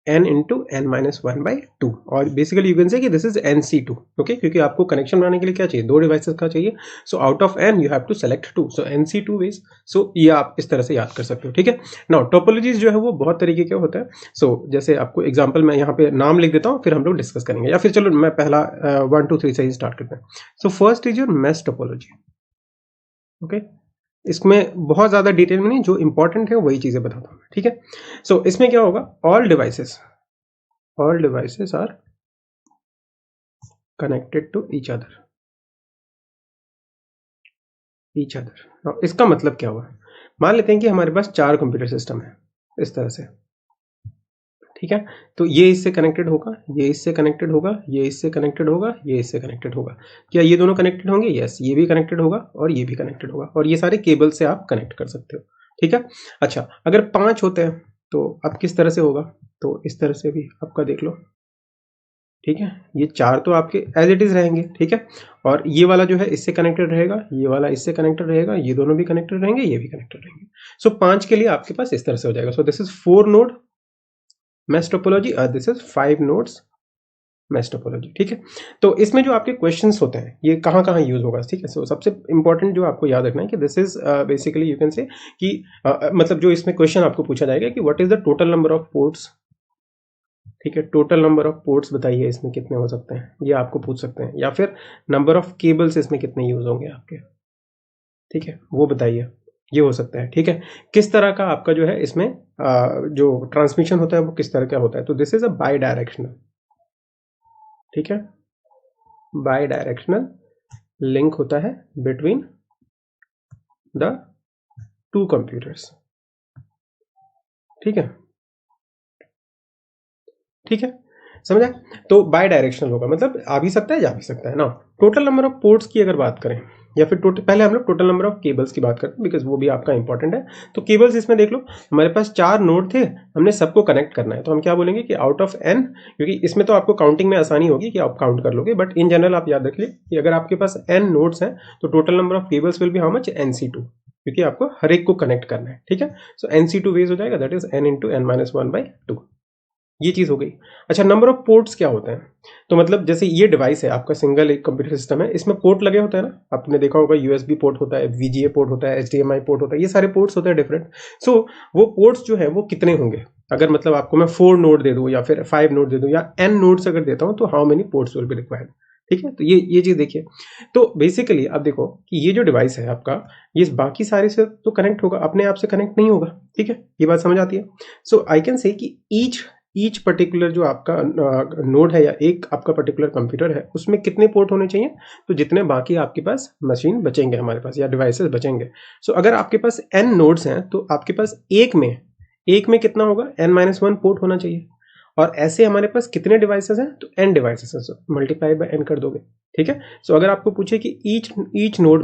n into n minus 1 by 2, और बेसिकली यू कैन से कि दिस इज nc2, ओके, क्योंकि आपको कनेक्शन बनाने के लिए क्या चाहिए, दो डिवाइसेस का चाहिए, so out of n you have to select 2, so nc2 ways, so ये आप इस तरह से याद कर सकते हो, ठीक है। नाउ टोपोलॉजीज जो है वो बहुत तरीके के होता है, सो जैसे आपको एग्जांपल मैं यहाँ पे नाम लिख देता हूँ, फिर हम लोग डिस्कस करेंगे, या फिर चलो मैं पहला 1 2 3 से ही स्टार्ट करते हैं। So first is your mesh topology, okay, इसमें बहुत ज्यादा डिटेल में नहीं, जो इंपॉर्टेंट है वही चीजें बताता हूँ, ठीक है। सो इसमें क्या होगा, all devices are connected to each other. Now, इसका मतलब क्या हुआ, मान लेते हैं कि हमारे पास 4 कंप्यूटर सिस्टम है इस तरह से, ठीक है, तो ये इससे कनेक्टेड होगा, ये इससे कनेक्टेड होगा, ये इससे कनेक्टेड होगा, ये इससे कनेक्टेड होगा, क्या ये दोनों कनेक्टेड होंगे, यस, ये भी कनेक्टेड होगा और ये भी कनेक्टेड होगा, और ये सारे केबल से आप कनेक्ट कर सकते हो, ठीक है। अच्छा, अगर 5 होते हैं तो अब किस तरह से होगा, तो इस तरह से भी आपका देख लो, ठीक है, ये 4 तो आपके एज इट इज रहेंगे, ठीक है, और ये वाला जो है इससे कनेक्टेड रहेगा, ये वाला इससे कनेक्टेड रहेगा, ये दोनों भी कनेक्टेड रहेंगे, ये भी कनेक्टेड रहेंगे, सो 5 के लिए आपके पास इस तरह से हो जाएगा, सो this is 4 node mesh topology, this is 5 nodes mesh topology, ठीक है। तो इसमें जो आपके क्वेश्चंस होते हैं ये कहाँ कहाँ यूज होगा, ठीक है, सो सबसे इंपॉर्टेंट जो आपको याद रखना है कि this is basically you can say कि मतलब जो इसमें क्वेश्चन आपको पूछा जाएगा कि what is the total number of ports, ठीक है, टोटल नंबर ऑफ पोर्ट्स बताइए इसमें कितने हो सकते हैं, ये आपको पूछ सकते हैं, या फिर नंबर ऑफ केबल्स इसमें कितने यूज होंगे आपके, ठीक है, वो बताइए, ये हो सकता है, ठीक है, किस तरह का आपका जो है इसमें जो ट्रांसमिशन होता है वो किस तरह का होता है, तो this is a by directional, ठीक है, बाई डायरेक्शनल लिंक होता है बिटवीन द 2 कंप्यूटर्स, ठीक है, ठीक है, समझा। तो बाय डायरेक्शनल होगा, मतलब आ भी सकता है जा भी सकता है ना। टोटल नंबर ऑफ पोर्ट्स की अगर बात करें, या फिर टोटल, पहले हम लोग टोटल नंबर ऑफ केबल्स की बात करते हैं, बिकॉज वो भी आपका इंपॉर्टेंट है। तो केबल्स इसमें देख लो, हमारे पास 4 नोड थे, हमने सबको कनेक्ट करना है, तो हम क्या बोलेंगे कि आउट ऑफ n, क्योंकि इसमें तो आपको काउंटिंग में आसानी होगी कि आप काउंट कर लोगे, बट इन जनरल आप याद रखिए कि अगर आपके पास n नोड्स हैं तो total number of cables will be how much, nc2, क्योंकि आपको हर एक को कनेक्ट करना है, ठीक है। सो nc2 वेज हो जाएगा, that is n into n minus 1/2, ये चीज हो गई। अच्छा, नंबर ऑफ पोर्ट्स क्या होते हैं, तो मतलब जैसे ये डिवाइस है आपका, सिंगल एक कंप्यूटर सिस्टम है, इसमें पोर्ट लगे होते हैं ना, आपने देखा होगा यूएसबी पोर्ट होता है, वीजीए पोर्ट होता है, एचडीएमआई पोर्ट होता है, ये सारे पोर्ट्स होते हैं डिफरेंट। सो वो पोर्ट्स जो है वो कितने होंगे, अगर मतलब आपको मैं 4 नोड दे दूं या फिर 5 नोड दे दूं या n नोड्स अगर देता हूं, तो how many ports will be required, ठीक है। तो ये चीज देखिए, तो बेसिकली आप देखो कि ये जो डिवाइस है आपका, ये बाकी सारे से तो कनेक्ट होगा, अपने आप से कनेक्ट नहीं होगा, ठीक है, ये बात समझ आती है। सो आई कैन से कि ईच पर्टिकुलर जो आपका नोड है या एक आपका पर्टिकुलर कंप्यूटर है, उसमें कितने पोर्ट होने चाहिए, तो जितने बाकी आपके पास मशीन बचेंगे हमारे पास या डिवाइसेस बचेंगे। सो अगर आपके पास n नोड्स हैं तो आपके पास एक में कितना होगा, n-1 पोर्ट होना चाहिए, और ऐसे हमारे पास कितने डिवाइसेस हैं, तो n डिवाइसेस हैं, सो मल्टीप्लाई बाय n कर दोगे, ठीक है। सो अगर आपको पूछे कि ईच नोड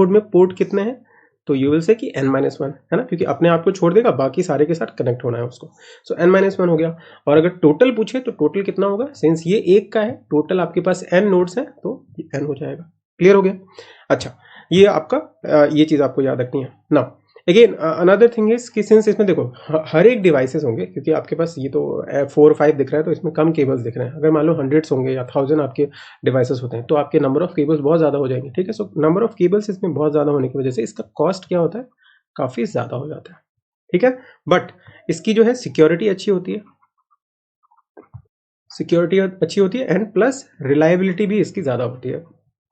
में पोर्ट कितने हैं, तो यू विल से कि n-1 है ना, क्योंकि अपने आप को छोड़ देगा, बाकी सारे के साथ कनेक्ट होना है उसको, सो n-1 हो गया। और अगर टोटल पूछे तो टोटल कितना होगा, सिंस ये एक का है, टोटल आपके पास n नोड्स हैं तो n हो जाएगा, क्लियर हो गया। अच्छा, ये आपका ये चीज आपको याद रखनी है ना। अगेन अनदर थिंग इज कि सिंस इसमें देखो हर एक डिवाइसेस होंगे, क्योंकि आपके पास ये तो 4 5 दिख रहा है, तो इसमें कम केबल्स दिख रहे हैं, अगर मान लो 100s होंगे या 1000 आपके डिवाइसेस होते हैं, तो आपके नंबर ऑफ केबल्स बहुत ज़्यादा हो जाएंगे, ठीक है। सो नंबर ऑफ केबल्स इसमें बहुत ज़्यादा होने की वजह से इसका कॉस्ट क्या होता है, काफ़ी ज़्यादा हो जाता है, ठीक है। बट इसकी जो है सिक्योरिटी अच्छी होती है, एंड प्लस रिलायबिलिटी भी इसकी ज़्यादा होती है,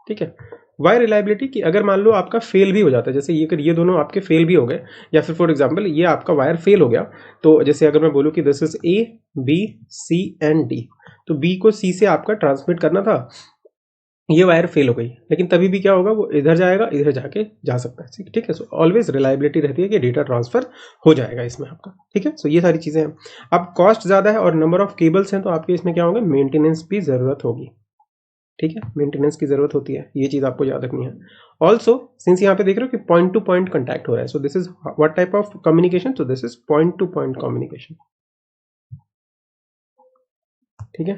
ठीक है। वाई रिलायबिलिटी, कि अगर मान लो आपका फेल भी हो जाता है, जैसे ये दोनों आपके फेल भी हो गए, या फिर फॉर एग्जांपल ये आपका वायर फेल हो गया, तो जैसे अगर मैं बोलूँ कि this is A B C and D, तो बी को सी से आपका ट्रांसमिट करना था, ये वायर फेल हो गई, लेकिन तभी भी क्या होगा, वो इधर जाएगा, इधर जाके जा सकता है, ठीक है। सो ऑलवेज रिलायबिलिटी रहती है कि डेटा ट्रांसफर हो जाएगा इसमें आपका, ठीक है। सो ये सारी चीज़ें हैं। अब कॉस्ट ज़्यादा है और नंबर ऑफ केबल्स हैं, तो आपके इसमें क्या होगा, मेंटेनेंस भी ज़रूरत होगी, ठीक है, मेंटेनेंस की जरूरत होती है, ये चीज आपको याद रखनी है। ऑल्सो सिंस यहाँ पे देख रहे हो कि पॉइंट टू पॉइंट कंटैक्ट हो रहा है, so this is what type of communication, so this is point two point communication, ठीक है।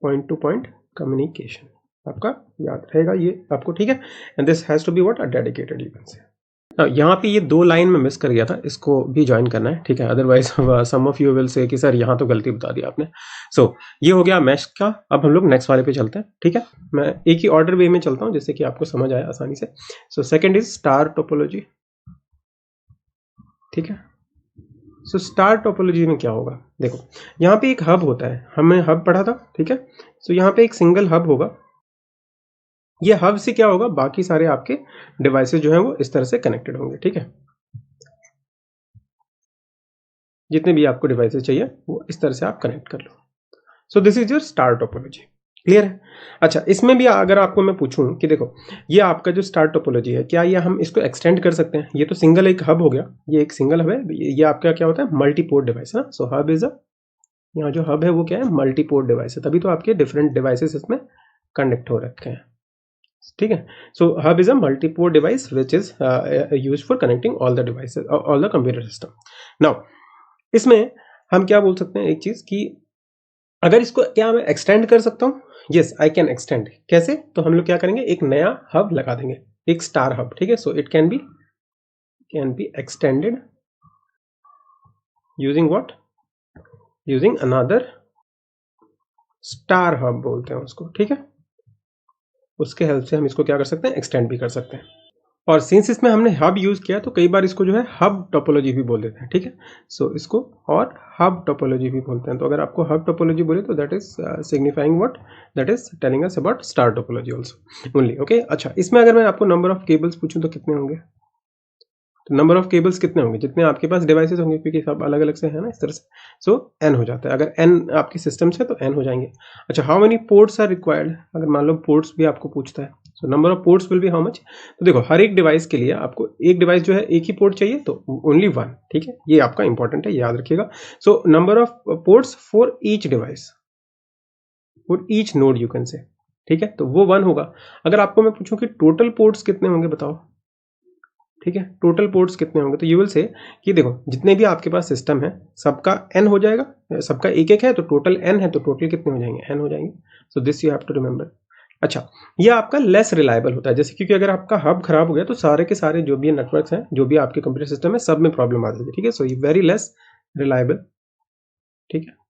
पॉइंट टू पॉइंट कम्युनिकेशन आपका याद रहेगा ये आपको, ठीक है। And this has to be what, a dedicated you can say. यहाँ पे ये 2 लाइन में मिस कर गया था, इसको भी ज्वाइन करना है, ठीक है। Otherwise some of you will say कि सर यहाँ तो गलती बता दी आपने। सो ये हो गया मैश का। अब हम लोग नेक्स्ट वाले पे चलते हैं, ठीक है। मैं एक ही ऑर्डर वे में चलता हूँ जिससे कि आपको समझ आए आसानी से। So second is star topology, ठीक है। सो स्टार टोपोलॉजी में क्या होगा, देखो यहाँ पे एक हब होता है, हमें हब पढ़ा था, ठीक है। सो यहाँ पे एक सिंगल हब होगा। ये हब से क्या होगा, बाकी सारे आपके डिवाइसेस जो हैं वो इस तरह से कनेक्टेड होंगे, ठीक है। जितने भी आपको डिवाइसेस चाहिए वो इस तरह से आप कनेक्ट कर लो। So this is your star topology, clear है। अच्छा, इसमें भी अगर आपको मैं पूछूं कि देखो ये आपका जो स्टार टोपोलॉजी है, क्या ये हम इसको एक्सटेंड कर सकते हैं। ये तो सिंगल एक हब हो गया, ये एक सिंगल हब है, ये आपका क्या होता है, मल्टीपोर्ट डिवाइस है ना। सो हब इज अ, यहाँ जो हब है वो क्या है, मल्टीपोर्ट डिवाइस है, तभी तो आपके डिफरेंट डिवाइसेस इसमें कनेक्ट हो रखे हैं, ठीक है। So hub is a multiport device which is used for connecting all the devices, all the computer system. Now इसमें हम क्या बोल सकते हैं एक चीज कि अगर इसको क्या मैं एक्सटेंड कर सकता हूँ, यस आई कैन एक्सटेंड। कैसे, तो हम लोग क्या करेंगे, एक नया हब लगा देंगे, एक स्टार हब, ठीक है। So it can be extended using what, using another star hub बोलते हैं उसको, ठीक है। उसके हेल्प से हम इसको क्या कर सकते हैं, एक्सटेंड भी कर सकते हैं। और सिंस इसमें हमने हब यूज किया तो कई बार इसको जो है हब टोपोलॉजी भी बोल देते हैं, ठीक है। सो इसको और हब टोपोलॉजी भी बोलते हैं। तो अगर आपको हब टोपोलॉजी बोले तो that is signifying what, that is telling us about star topology also only, okay. अच्छा, इसमें अगर मैं आपको नंबर ऑफ केबल्स पूछूं तो कितने होंगे, तो नंबर ऑफ केबल्स कितने होंगे, जितने आपके पास डिवाइसेस होंगे, क्योंकि सब अलग अलग से है ना इस तरह से। सो एन हो जाता है, अगर एन आपके सिस्टम से तो एन हो जाएंगे। अच्छा, how many ports are required, अगर मान लो पोर्ट्स भी आपको पूछता है, so number of ports will be how much. तो देखो हर एक डिवाइस के लिए आपको एक डिवाइस जो है एक ही पोर्ट चाहिए, तो ओनली वन, ठीक है। ये आपका इंपॉर्टेंट है, याद रखिएगा। सो number of ports for each device, for each node you can से, ठीक है, तो वो वन होगा। अगर आपको मैं पूछूं कि टोटल पोर्ट्स कितने होंगे बताओ, ठीक है, टोटल पोर्ट्स कितने होंगे, तो यू विल से कि देखो जितने भी आपके पास सिस्टम है सबका एन हो जाएगा, सबका एक एक है तो टोटल एन है, तो टोटल कितने हो जाएंगे, एन हो जाएंगे। So this you have to remember. अच्छा, ये आपका लेस रिलायबल होता है, जैसे क्योंकि अगर आपका हब खराब हो गया तो सारे के सारे जो भी नेटवर्क्स हैं, जो भी आपके कंप्यूटर सिस्टम है, सब में प्रॉब्लम आ जाएगी, ठीक है। सो ये वेरी लेस रिलायबल, ठीक है।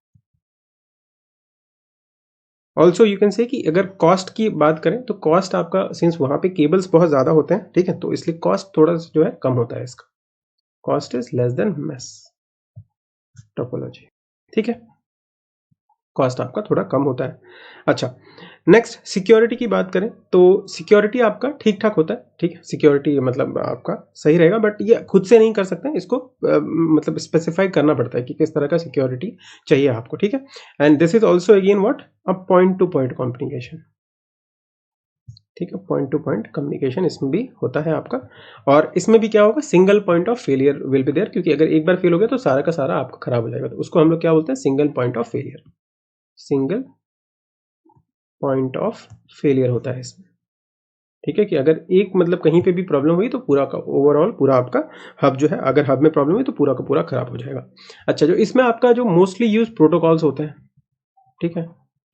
ऑल्सो यू कैन से कि अगर कॉस्ट की बात करें तो कॉस्ट आपका, सिंस वहां पे केबल्स बहुत ज्यादा होते हैं, ठीक है, तो इसलिए कॉस्ट थोड़ा सा जो है कम होता है इसका। Cost is less than mesh topology, ठीक है, कॉस्ट आपका थोड़ा कम होता है। अच्छा, नेक्स्ट सिक्योरिटी की बात करें तो सिक्योरिटी आपका ठीक ठाक होता है, ठीक है। सिक्योरिटी मतलब आपका सही रहेगा, बट ये खुद से नहीं कर सकते हैं इसको, मतलब स्पेसिफाई करना पड़ता है कि किस तरह का सिक्योरिटी चाहिए आपको, ठीक है। And this is also again what, a point two point communication, ठीक है। पॉइंट टू पॉइंट कम्युनिकेशन इसमें भी होता है आपका। और इसमें भी क्या होगा, single point of failure will be there, क्योंकि अगर एक बार फेल हो गया तो सारा का सारा आपका खराब हो जाएगा, तो उसको हम लोग क्या बोलते हैं, single point of failure. Single point of failure होता है इसमें, ठीक है, कि अगर एक मतलब कहीं पे भी प्रॉब्लम हुई तो पूरा का ओवरऑल पूरा आपका हब जो है, अगर हब में प्रॉब्लम हुई तो पूरा का पूरा खराब हो जाएगा। अच्छा, जो इसमें आपका जो मोस्टली यूज प्रोटोकॉल्स होते हैं, ठीक है,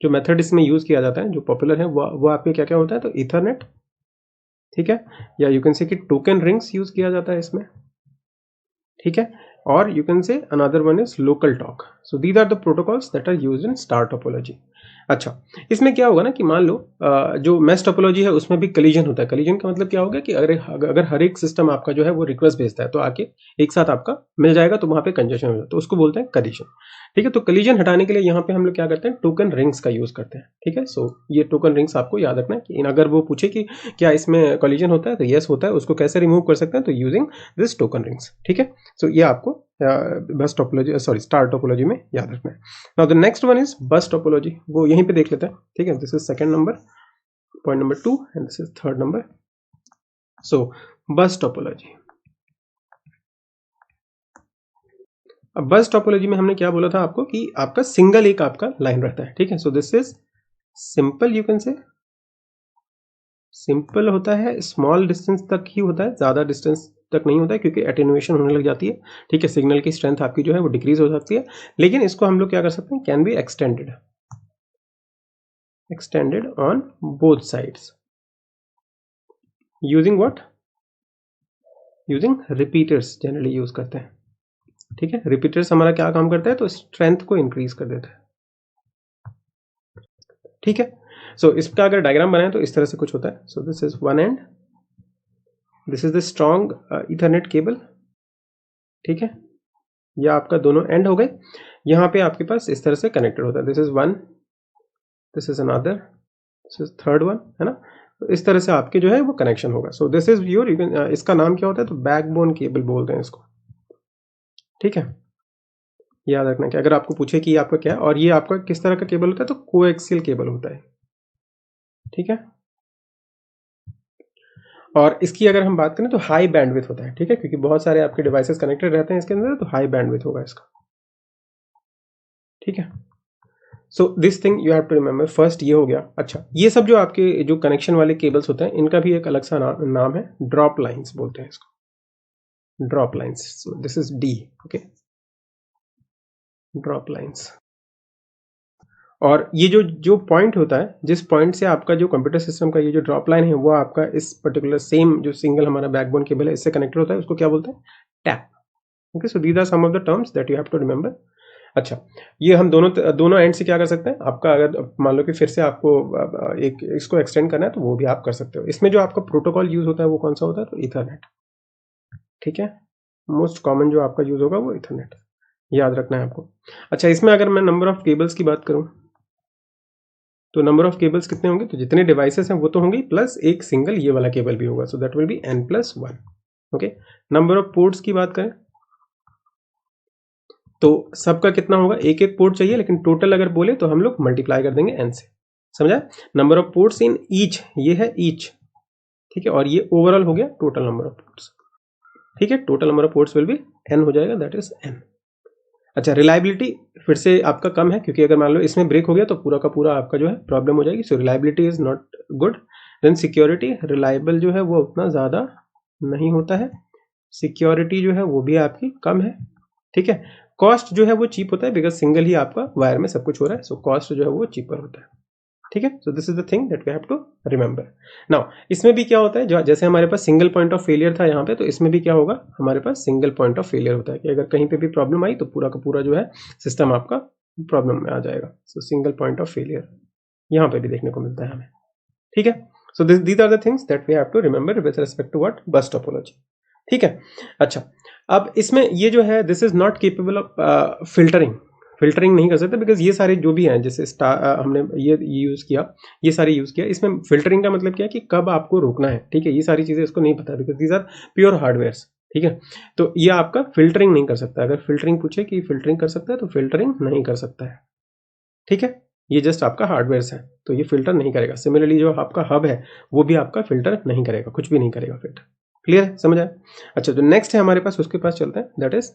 जो मेथड इसमें यूज किया जाता है जो पॉपुलर है वो आपके क्या क्या होता है, तो इथरनेट, ठीक है, या यू कैन से कि टोकन रिंग्स यूज किया जाता है इसमें, ठीक है। और you can say another one is local talk. So these are the protocols that are used in star topology. अच्छा, इसमें क्या होगा ना कि मान लो जो मैश टोपोलॉजी है उसमें भी कलीजन होता है। कलीजन का मतलब क्या होगा कि अगर हर एक सिस्टम आपका जो है वो रिक्वेस्ट भेजता है तो आके एक साथ आपका मिल जाएगा, तो वहां पे कंजेशन हो जाता है, तो उसको बोलते हैं कलीजन, ठीक है। तो कलीजन हटाने के लिए यहाँ पे हम लोग क्या करते हैं, टोकन रिंग्स का यूज करते हैं, ठीक है। सो ये टोकन रिंग्स आपको याद रखना है कि अगर वो पूछे कि क्या इसमें कलीजन होता है तो यस होता है, उसको कैसे रिमूव कर सकते हैं, तो यूजिंग दिस टोकन रिंग्स, ठीक है। सो ये आपको बस टोपोलॉजी, सॉरी स्टार टोपोलॉजी में याद रखना है। Now the next one is बस टोपोलॉजी, वो यहीं पे देख लेते हैं, ठीक है। This is second number, point number 2 and this is third number. सो बस टोपोलॉजी, अब बस टोपोलॉजी में हमने क्या बोला था आपको कि आपका सिंगल एक आपका लाइन रहता है, ठीक है। So this is simple, you can से सिंपल होता है, स्मॉल डिस्टेंस तक ही होता है, ज़्यादा डिस्टेंस तक नहीं होता है, क्योंकि एटेनुएशन होने लग जाती है, ठीक है। सिग्नल की स्ट्रेंथ आपकी जो है वो डिक्रीज हो सकती है, लेकिन इसको हम लोग क्या कर सकते हैं, can be extended, extended on both sides using what, using repeaters generally use करते हैं, ठीक है। रिपीटर्स हमारा क्या काम करता है, तो स्ट्रेंथ को इंक्रीज कर देता है, ठीक है। सो इसका अगर डायग्राम बनाए तो इस तरह से कुछ होता है। So this is one and, this is the strong Ethernet cable, ठीक है। यह आपका दोनों एंड हो गए, यहाँ पे आपके पास इस तरह से कनेक्टेड होता है। This is one, this is another, this is third one, है ना। तो इस तरह से आपके जो है वो कनेक्शन होगा। सो दिस इज योर, इसका नाम क्या होता है, तो बैकबोन केबल बोलते हैं इसको, ठीक है। याद रखना कि अगर आपको पूछे कि आपका क्या है और ये आपका किस तरह का केबल होता है, तो कोएक्सियल केबल होता है, ठीक है। और इसकी अगर हम बात करें तो हाई बैंडविड्थ होता है, ठीक है, क्योंकि बहुत सारे आपके डिवाइसेस कनेक्टेड रहते हैं इसके अंदर, तो हाई बैंडविड्थ होगा इसका, ठीक है। So this thing you have to remember. First ये हो गया। अच्छा, ये सब जो आपके जो कनेक्शन वाले केबल्स होते हैं इनका भी एक अलग सा नाम है, ड्रॉप लाइंस बोलते हैं इसको, drop lines. So this is D, okay, drop lines. और ये जो पॉइंट होता है, जिस पॉइंट से आपका जो कंप्यूटर सिस्टम का ये जो ड्रॉप लाइन है वो आपका इस पर्टिकुलर सेम जो सिंगल हमारा बैकबोन केबल है इससे कनेक्टेड होता है, उसको क्या बोलते हैं, tap, okay. So these are some of the terms that you have to remember. अच्छा, ये हम दोनों एंड से क्या कर सकते हैं, आपका अगर मान लो कि फिर से आपको एक इसको एक्सटेंड करना है तो वो भी आप कर सकते हो। इसमें जो आपका प्रोटोकॉल यूज होता है वो कौन सा होता है, तो इथरनेट, ठीक है। मोस्ट कॉमन जो आपका यूज होगा वो इथरनेट, याद रखना है आपको। अच्छा, इसमें अगर मैं नंबर ऑफ केबल्स की बात करूं तो नंबर ऑफ केबल्स कितने होंगे, तो जितने डिवाइसेस हैं वो तो होंगे प्लस एक सिंगल ये वाला केबल भी होगा। So that will B n+1, okay. Number of ports की बात करें तो सबका कितना होगा, एक एक पोर्ट चाहिए, लेकिन टोटल अगर बोले तो हम लोग मल्टीप्लाई कर देंगे n से, समझा। Number of ports in each, ये है ईच, ठीक है, और ये ओवरऑल हो गया टोटल नंबर ऑफ पोर्ट्स, ठीक है। Total number of ports will B n हो जाएगा, दैट इज n। अच्छा, रिलायबिलिटी फिर से आपका कम है, क्योंकि अगर मान लो इसमें ब्रेक हो गया तो पूरा का पूरा आपका जो है प्रॉब्लम हो जाएगी। So reliability is not good. Then security, reliable जो है वो उतना ज़्यादा नहीं होता है, सिक्योरिटी जो है वो भी आपकी कम है, ठीक है। कॉस्ट जो है वो चीप होता है, बिकॉज सिंगल ही आपका वायर में सब कुछ हो रहा है, सो कॉस्ट जो है वो चीपर होता है, ठीक है। So this is the thing that we have to remember. Now इसमें भी क्या होता है, जो जैसे हमारे पास सिंगल पॉइंट ऑफ फेलियर था यहाँ पे, तो इसमें भी क्या होगा, हमारे पास सिंगल पॉइंट ऑफ फेलियर होता है कि अगर कहीं पे भी प्रॉब्लम आई तो पूरा का पूरा जो है सिस्टम आपका प्रॉब्लम में आ जाएगा। सो सिंगल पॉइंट ऑफ फेलियर यहाँ पे भी देखने को मिलता है हमें, ठीक है। So these are the things that we have to remember with respect to what, bus topology, ठीक है। अच्छा, अब इसमें ये जो है this is not capable of filtering नहीं कर सकते, बिकॉज ये सारे जो भी हैं, जैसे हमने ये यूज़ किया, ये सारे यूज़ किया, इसमें फिल्टरिंग का मतलब क्या है कि कब आपको रोकना है, ठीक है। ये सारी चीज़ें इसको नहीं पता, because these are pure hardwares, ठीक है। तो ये आपका फिल्टरिंग नहीं कर सकता। अगर फिल्टरिंग पूछे कि फिल्टरिंग कर सकता है तो फिल्टरिंग नहीं कर सकता है, ठीक है। ये जस्ट आपका हार्डवेयर है, तो ये फिल्टर नहीं करेगा। सिमिलरली जो आपका हब है वो भी आपका फिल्टर नहीं करेगा, कुछ भी नहीं करेगा फिल्टर। क्लियर है, समझ आया। अच्छा, जो नेक्स्ट है हमारे पास उसके पास चलते हैं, दैट इज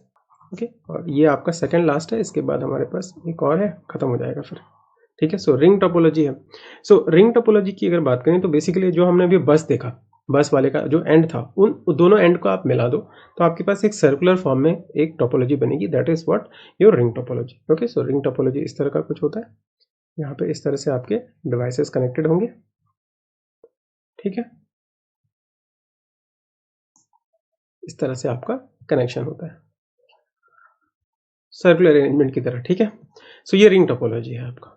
ओके। और ये आपका सेकंड लास्ट है, इसके बाद हमारे पास एक और है, खत्म हो जाएगा फिर, ठीक है। सो रिंग टोपोलॉजी है। सो रिंग टोपोलॉजी की अगर बात करें तो बेसिकली जो हमने अभी बस देखा, बस वाले का जो एंड था, उन दोनों एंड को आप मिला दो तो आपके पास एक सर्कुलर फॉर्म में एक टोपोलॉजी बनेगी, that is what, your ring topology, okay. So ring topology इस तरह का कुछ होता है, यहाँ पे इस तरह से आपके डिवाइसेस कनेक्टेड होंगे, ठीक है। इस तरह से आपका कनेक्शन होता है सर्कुलर अरेंजमेंट की तरह, ठीक है। सो ये रिंग टोपोलॉजी है आपका।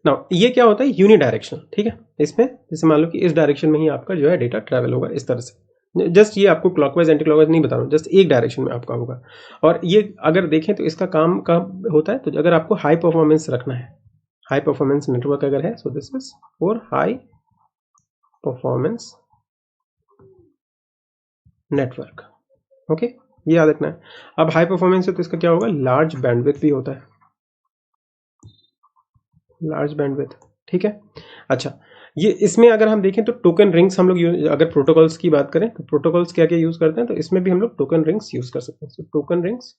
नाउ ये क्या होता है, यूनि डायरेक्शनल, ठीक है। इसमें जैसे मान लो कि इस डायरेक्शन में ही आपका जो है डेटा ट्रैवल होगा इस तरह से, जस्ट ये आपको क्लॉकवाइज एंटी क्लॉकवाइज नहीं बता रहा हूँ, जस्ट एक डायरेक्शन में आपका होगा। और ये अगर देखें तो इसका काम कब होता है, तो अगर आपको हाई परफॉर्मेंस रखना है, हाई परफॉर्मेंस नेटवर्क अगर है, so this is for high performance network, okay. ये याद रखना है। अब हाई परफॉर्मेंस है तो इसका क्या होगा, लार्ज बैंडविड्थ भी होता है, लार्ज बैंडविड्थ, ठीक है। अच्छा, ये इसमें अगर हम देखें तो टोकन रिंग्स हम लोग अगर प्रोटोकॉल्स की बात करें तो प्रोटोकॉल्स क्या क्या यूज करते हैं, तो इसमें भी हम लोग टोकन रिंग्स यूज कर सकते हैं। सो टोकन रिंग्स,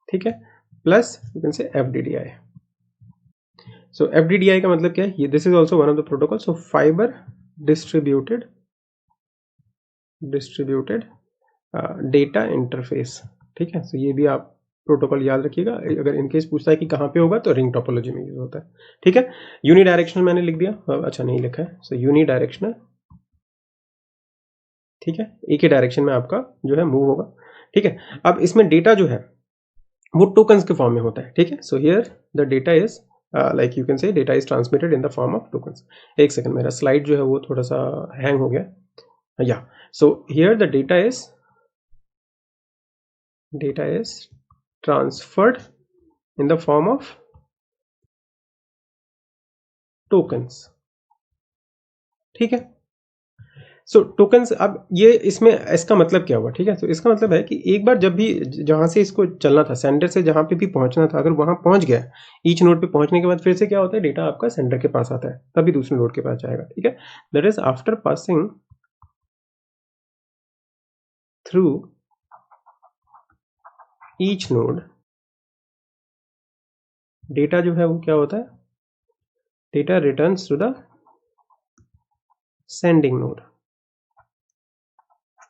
ठीक है, प्लस यू कैन से एफडीडीआई। सो एफडीडीआई का मतलब क्या है, ये this is also one of the protocol. So fibre distributed data interface, ठीक है। सो ये भी आप प्रोटोकॉल याद रखिएगा, अगर इनकेस पूछता है कि कहाँ पे होगा तो रिंग टोपोलॉजी में यूज होता है। ठीक है, यूनी डायरेक्शनल मैंने लिख दिया, अच्छा नहीं लिखा है, सो यूनी डायरेक्शनल, ठीक है, एक ही डायरेक्शन में आपका जो है मूव होगा। ठीक है, अब इसमें डेटा जो है वो टोकन्स के फॉर्म में होता है। ठीक है, so here the data is like you can से data is transmitted in the form of tokens. एक सेकंड, मेरा स्लाइड जो है वो थोड़ा सा हैंग हो गया, या so here the data is transferred in the form of tokens। ठीक है, सो टोकन्स, अब ये इसमें इसका मतलब क्या हुआ? ठीक है, तो इसका मतलब है कि एक बार जब भी जहां से इसको चलना था, सेंडर से जहां पे भी पहुंचना था, अगर वहां पहुंच गया, ईच नोड पे पहुंचने के बाद फिर से क्या होता है, डेटा आपका सेंडर के पास आता है, तभी दूसरे नोड के पास जाएगा। ठीक है, that is after passing through each node, data जो है वो क्या होता है, data returns to the sending node,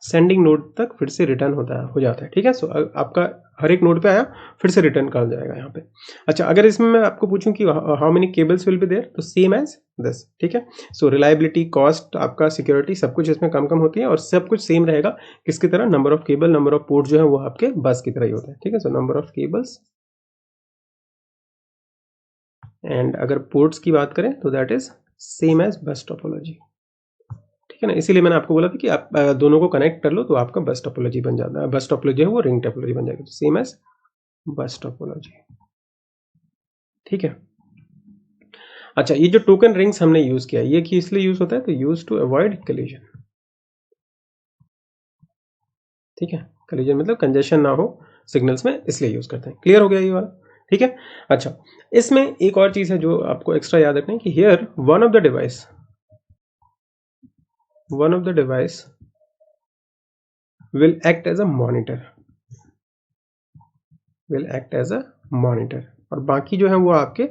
sending node तक फिर से रिटर्न हो जाता है। ठीक है, सो आपका हर एक नोड पे आया, फिर से रिटर्न कर जाएगा यहाँ पे। अच्छा, अगर इसमें मैं आपको पूछूं कि how many cables will be there, तो सेम एज दिस। ठीक है, सो रिलायबिलिटी, कॉस्ट, आपका सिक्योरिटी, सब कुछ इसमें कम होती है, और सब कुछ सेम रहेगा किसकी तरह, number of cable, number of port जो है वो आपके बस की तरह ही होता है। ठीक है, so number of cables, and अगर पोर्ट्स की बात करें तो that is same as bus topology. ठीक है ना, इसीलिए मैंने आपको बोला था कि आप दोनों को कनेक्ट कर लो तो आपका बस टोपोलॉजी बन जाता है, बस टोपोलॉजी है वो रिंग टोपोलॉजी बन जाएगी, सेम एज बस टोपोलॉजी। ठीक है, अच्छा, ये जो टोकन रिंग्स हमने यूज किया, ये कि इसलिए यूज होता है, तो यूज टू अवॉइड कलीजन। ठीक है, कलीजन मतलब कंजेशन ना हो सिग्नल्स में, इसलिए यूज करते हैं। क्लियर हो गया ये वाला? ठीक है, अच्छा, इसमें एक और चीज है जो आपको एक्स्ट्रा याद रखना है कि here one of the device will act as a monitor, और बाकी जो है वो आपके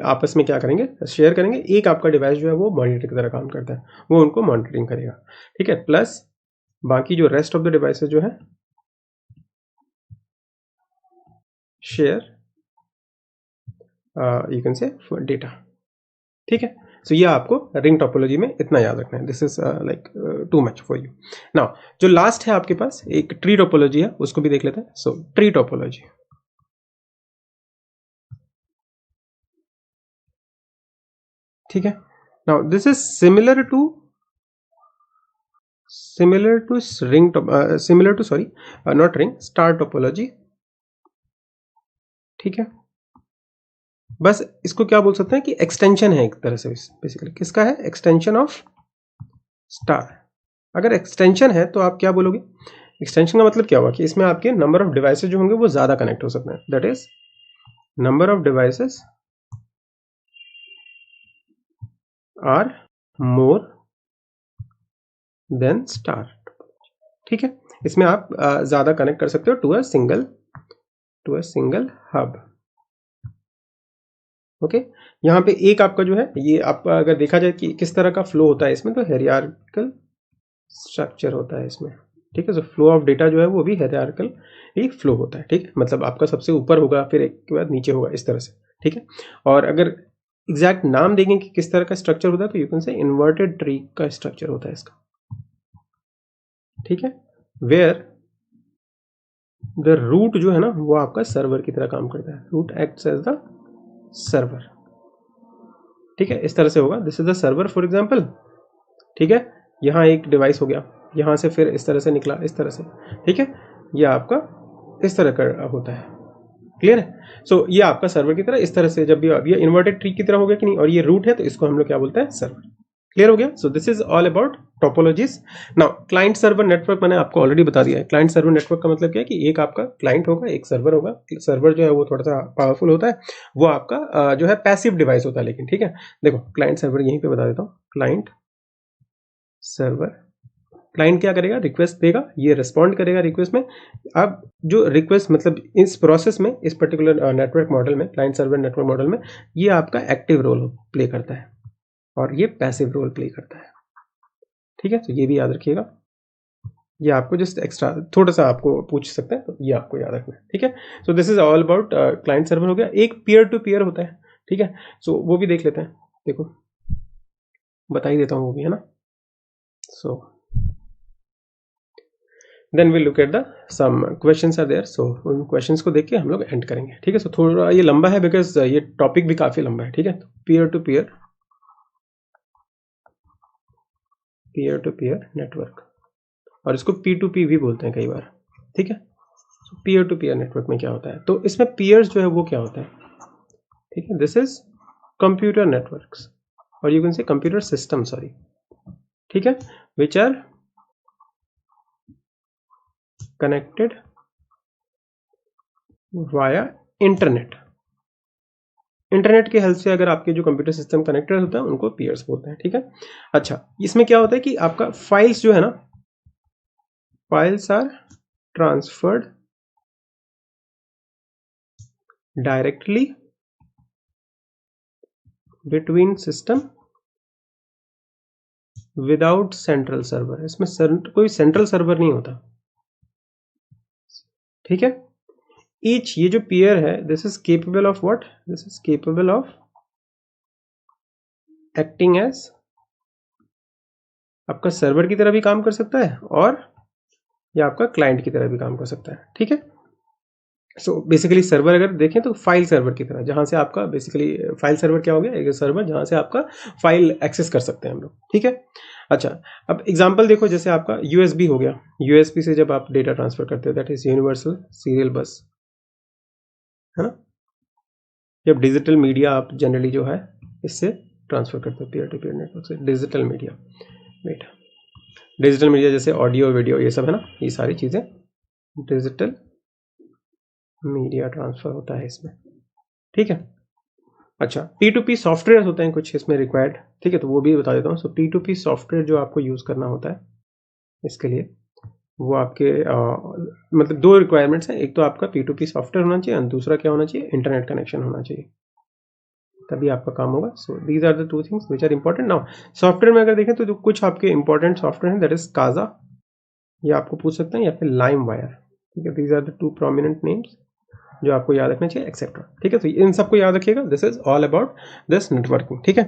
आपस में क्या करेंगे, शेयर करेंगे। एक आपका डिवाइस जो है वो मॉनिटर की तरह काम करता है, वो उनको मॉनिटरिंग करेगा। ठीक है, प्लस बाकी जो रेस्ट ऑफ द डिवाइसेस जो है शेयर यू कैन से डेटा। ठीक है, सो ये आपको रिंग टोपोलॉजी में इतना याद रखना है, this is like too much for you. Now जो लास्ट है आपके पास एक ट्री टोपोलॉजी है, उसको भी देख लेते हैं। सो ट्री टोपोलॉजी, ठीक है, now this is similar to not ring, star topology. ठीक है, बस इसको क्या बोल सकते हैं कि एक्सटेंशन है एक तरह से, बेसिकली किसका है, एक्सटेंशन ऑफ स्टार। अगर एक्सटेंशन है तो आप क्या बोलोगे, एक्सटेंशन का मतलब क्या हुआ कि इसमें आपके नंबर ऑफ डिवाइसेस जो होंगे वो ज्यादा कनेक्ट हो सकते हैं, that is number of devices are more than star. ठीक है, इसमें आप ज्यादा कनेक्ट कर सकते हो to a single hub. Okay, यहाँ पे एक आपका जो है ये आपका अगर देखा जाए कि किस तरह का फ्लो होता है इसमें, तो हेरियार्किकल स्ट्रक्चर होता है इसमें। ठीक है, सो फ्लो ऑफ डेटा जो है वो भी हेरियार्किकल ही फ्लो होता है। ठीक है, मतलब आपका सबसे ऊपर होगा, फिर एक के बाद नीचे होगा, इस तरह से। ठीक है, और अगर एग्जैक्ट नाम देंगे कि किस तरह का स्ट्रक्चर होता है, तो यू कैन से इन्वर्टेड ट्री का स्ट्रक्चर होता है इसका। ठीक है, वेयर द रूट जो है ना वो आपका सर्वर की तरह काम करता है, root acts as the server. ठीक है, इस तरह से होगा, this is the server for example. ठीक है, यहाँ एक डिवाइस हो गया, यहाँ से फिर इस तरह से निकला, इस तरह से। ठीक है, ये आपका इस तरह का होता है। क्लियर है, सो ये आपका सर्वर की तरह इस तरह से, जब ये इन्वर्टेड ट्री की तरह हो गया कि नहीं, और ये रूट है, तो इसको हम लोग क्या बोलते हैं, सर्वर। क्लियर हो गया, सो this is all about topologies. Now client server network मैंने आपको ऑलरेडी बता दिया है। क्लाइंट सर्वर नेटवर्क का मतलब क्या है कि एक आपका क्लाइंट होगा, एक सर्वर होगा। सर्वर जो है वो थोड़ा सा पावरफुल होता है, वो आपका जो है पैसिव डिवाइस होता है, लेकिन ठीक है, देखो क्लाइंट सर्वर यहीं पे बता देता हूँ। क्लाइंट सर्वर, क्लाइंट क्या करेगा, रिक्वेस्ट देगा, ये रिस्पॉन्ड करेगा रिक्वेस्ट में। अब जो रिक्वेस्ट मतलब इस प्रोसेस में, इस पर्टिकुलर नेटवर्क मॉडल में, क्लाइंट सर्वर नेटवर्क मॉडल में, ये आपका एक्टिव रोल प्ले करता है और ये पैसिव रोल प्ले करता है। ठीक है, तो ये भी याद रखिएगा। ये आपको जस्ट एक्स्ट्रा थोड़ा सा आपको पूछ सकते हैं, तो ये आपको याद रखना है, ठीक है। So this is all about client server हो गया। एक पीयर टू पीयर होता है, ठीक है। सो वो भी देख लेते हैं, देखो बता ही देता हूँ वो भी, है ना। So then we look at the some questions are there. So उन क्वेश्चंस को देख के हम लोग एंड करेंगे, ठीक है। सो थोड़ा ये लंबा है बिकॉज ये टॉपिक भी काफी लंबा है, ठीक है। पीयर टू पीयर नेटवर्क, और इसको P2P भी बोलते हैं कई बार, ठीक है। पीयर टू पीयर नेटवर्क में क्या होता है, तो इसमें पीयर्स जो है वो क्या होता है, ठीक है। दिस इज कंप्यूटर नेटवर्क्स, और you can say computer system, sorry, ठीक है, which are connected via internet. Internet की हेल्प से अगर आपके जो कंप्यूटर सिस्टम कनेक्टेड होता है उनको पीयर्स बोलते हैं, ठीक है। अच्छा, इसमें क्या होता है कि आपका फाइल्स जो है ना, files are transferred directly between system without central server. इसमें कोई सेंट्रल सर्वर नहीं होता, ठीक है। ईच, ये जो पीयर है, this is capable of what, this is capable of acting as, आपका सर्वर की तरह भी काम कर सकता है और या आपका क्लाइंट की तरह भी काम कर सकता है, ठीक है। सो बेसिकली सर्वर अगर देखें तो फाइल सर्वर की तरह, जहां से आपका बेसिकली फाइल सर्वर क्या हो गया, एक सर्वर जहां से आपका फाइल एक्सेस कर सकते हैं हम लोग, ठीक है। अच्छा, अब एग्जांपल देखो, जैसे आपका यूएसबी हो गया, यूएसबी से जब आप डेटा ट्रांसफर करते हो, दैट इज यूनिवर्सल सीरियल बस, है ना। जब डिजिटल मीडिया आप जनरली जो है इससे ट्रांसफर करते हो पीयर टू पीयर नेटवर्क से, digital media, wait, digital media जैसे ऑडियो वीडियो ये सब है ना, ये सारी चीजें डिजिटल मीडिया ट्रांसफर होता है इसमें, ठीक है। अच्छा, P2P सॉफ्टवेयर होते हैं कुछ इसमें रिक्वायर्ड, ठीक है, तो वो भी बता देता हूँ। सो P2P सॉफ्टवेयर जो आपको यूज करना होता है इसके लिए, वो आपके मतलब दो रिक्वायरमेंट्स हैं, एक तो आपका P2P सॉफ्टवेयर होना चाहिए और दूसरा क्या होना चाहिए, इंटरनेट कनेक्शन होना चाहिए, तभी आपका काम होगा। So these are the two things which are important. Now software में अगर देखें तो जो कुछ आपके इंपॉर्टेंट सॉफ्टवेयर हैं, दैट इज काजा, ये आपको पूछ सकते हैं, या फिर लाइम वायर, ठीक है। These are the two prominent names जो आपको याद रखना चाहिए, एक्सेट्रा, ठीक है। तो इन सबको याद रखिएगा, this is all about this networking, ठीक है।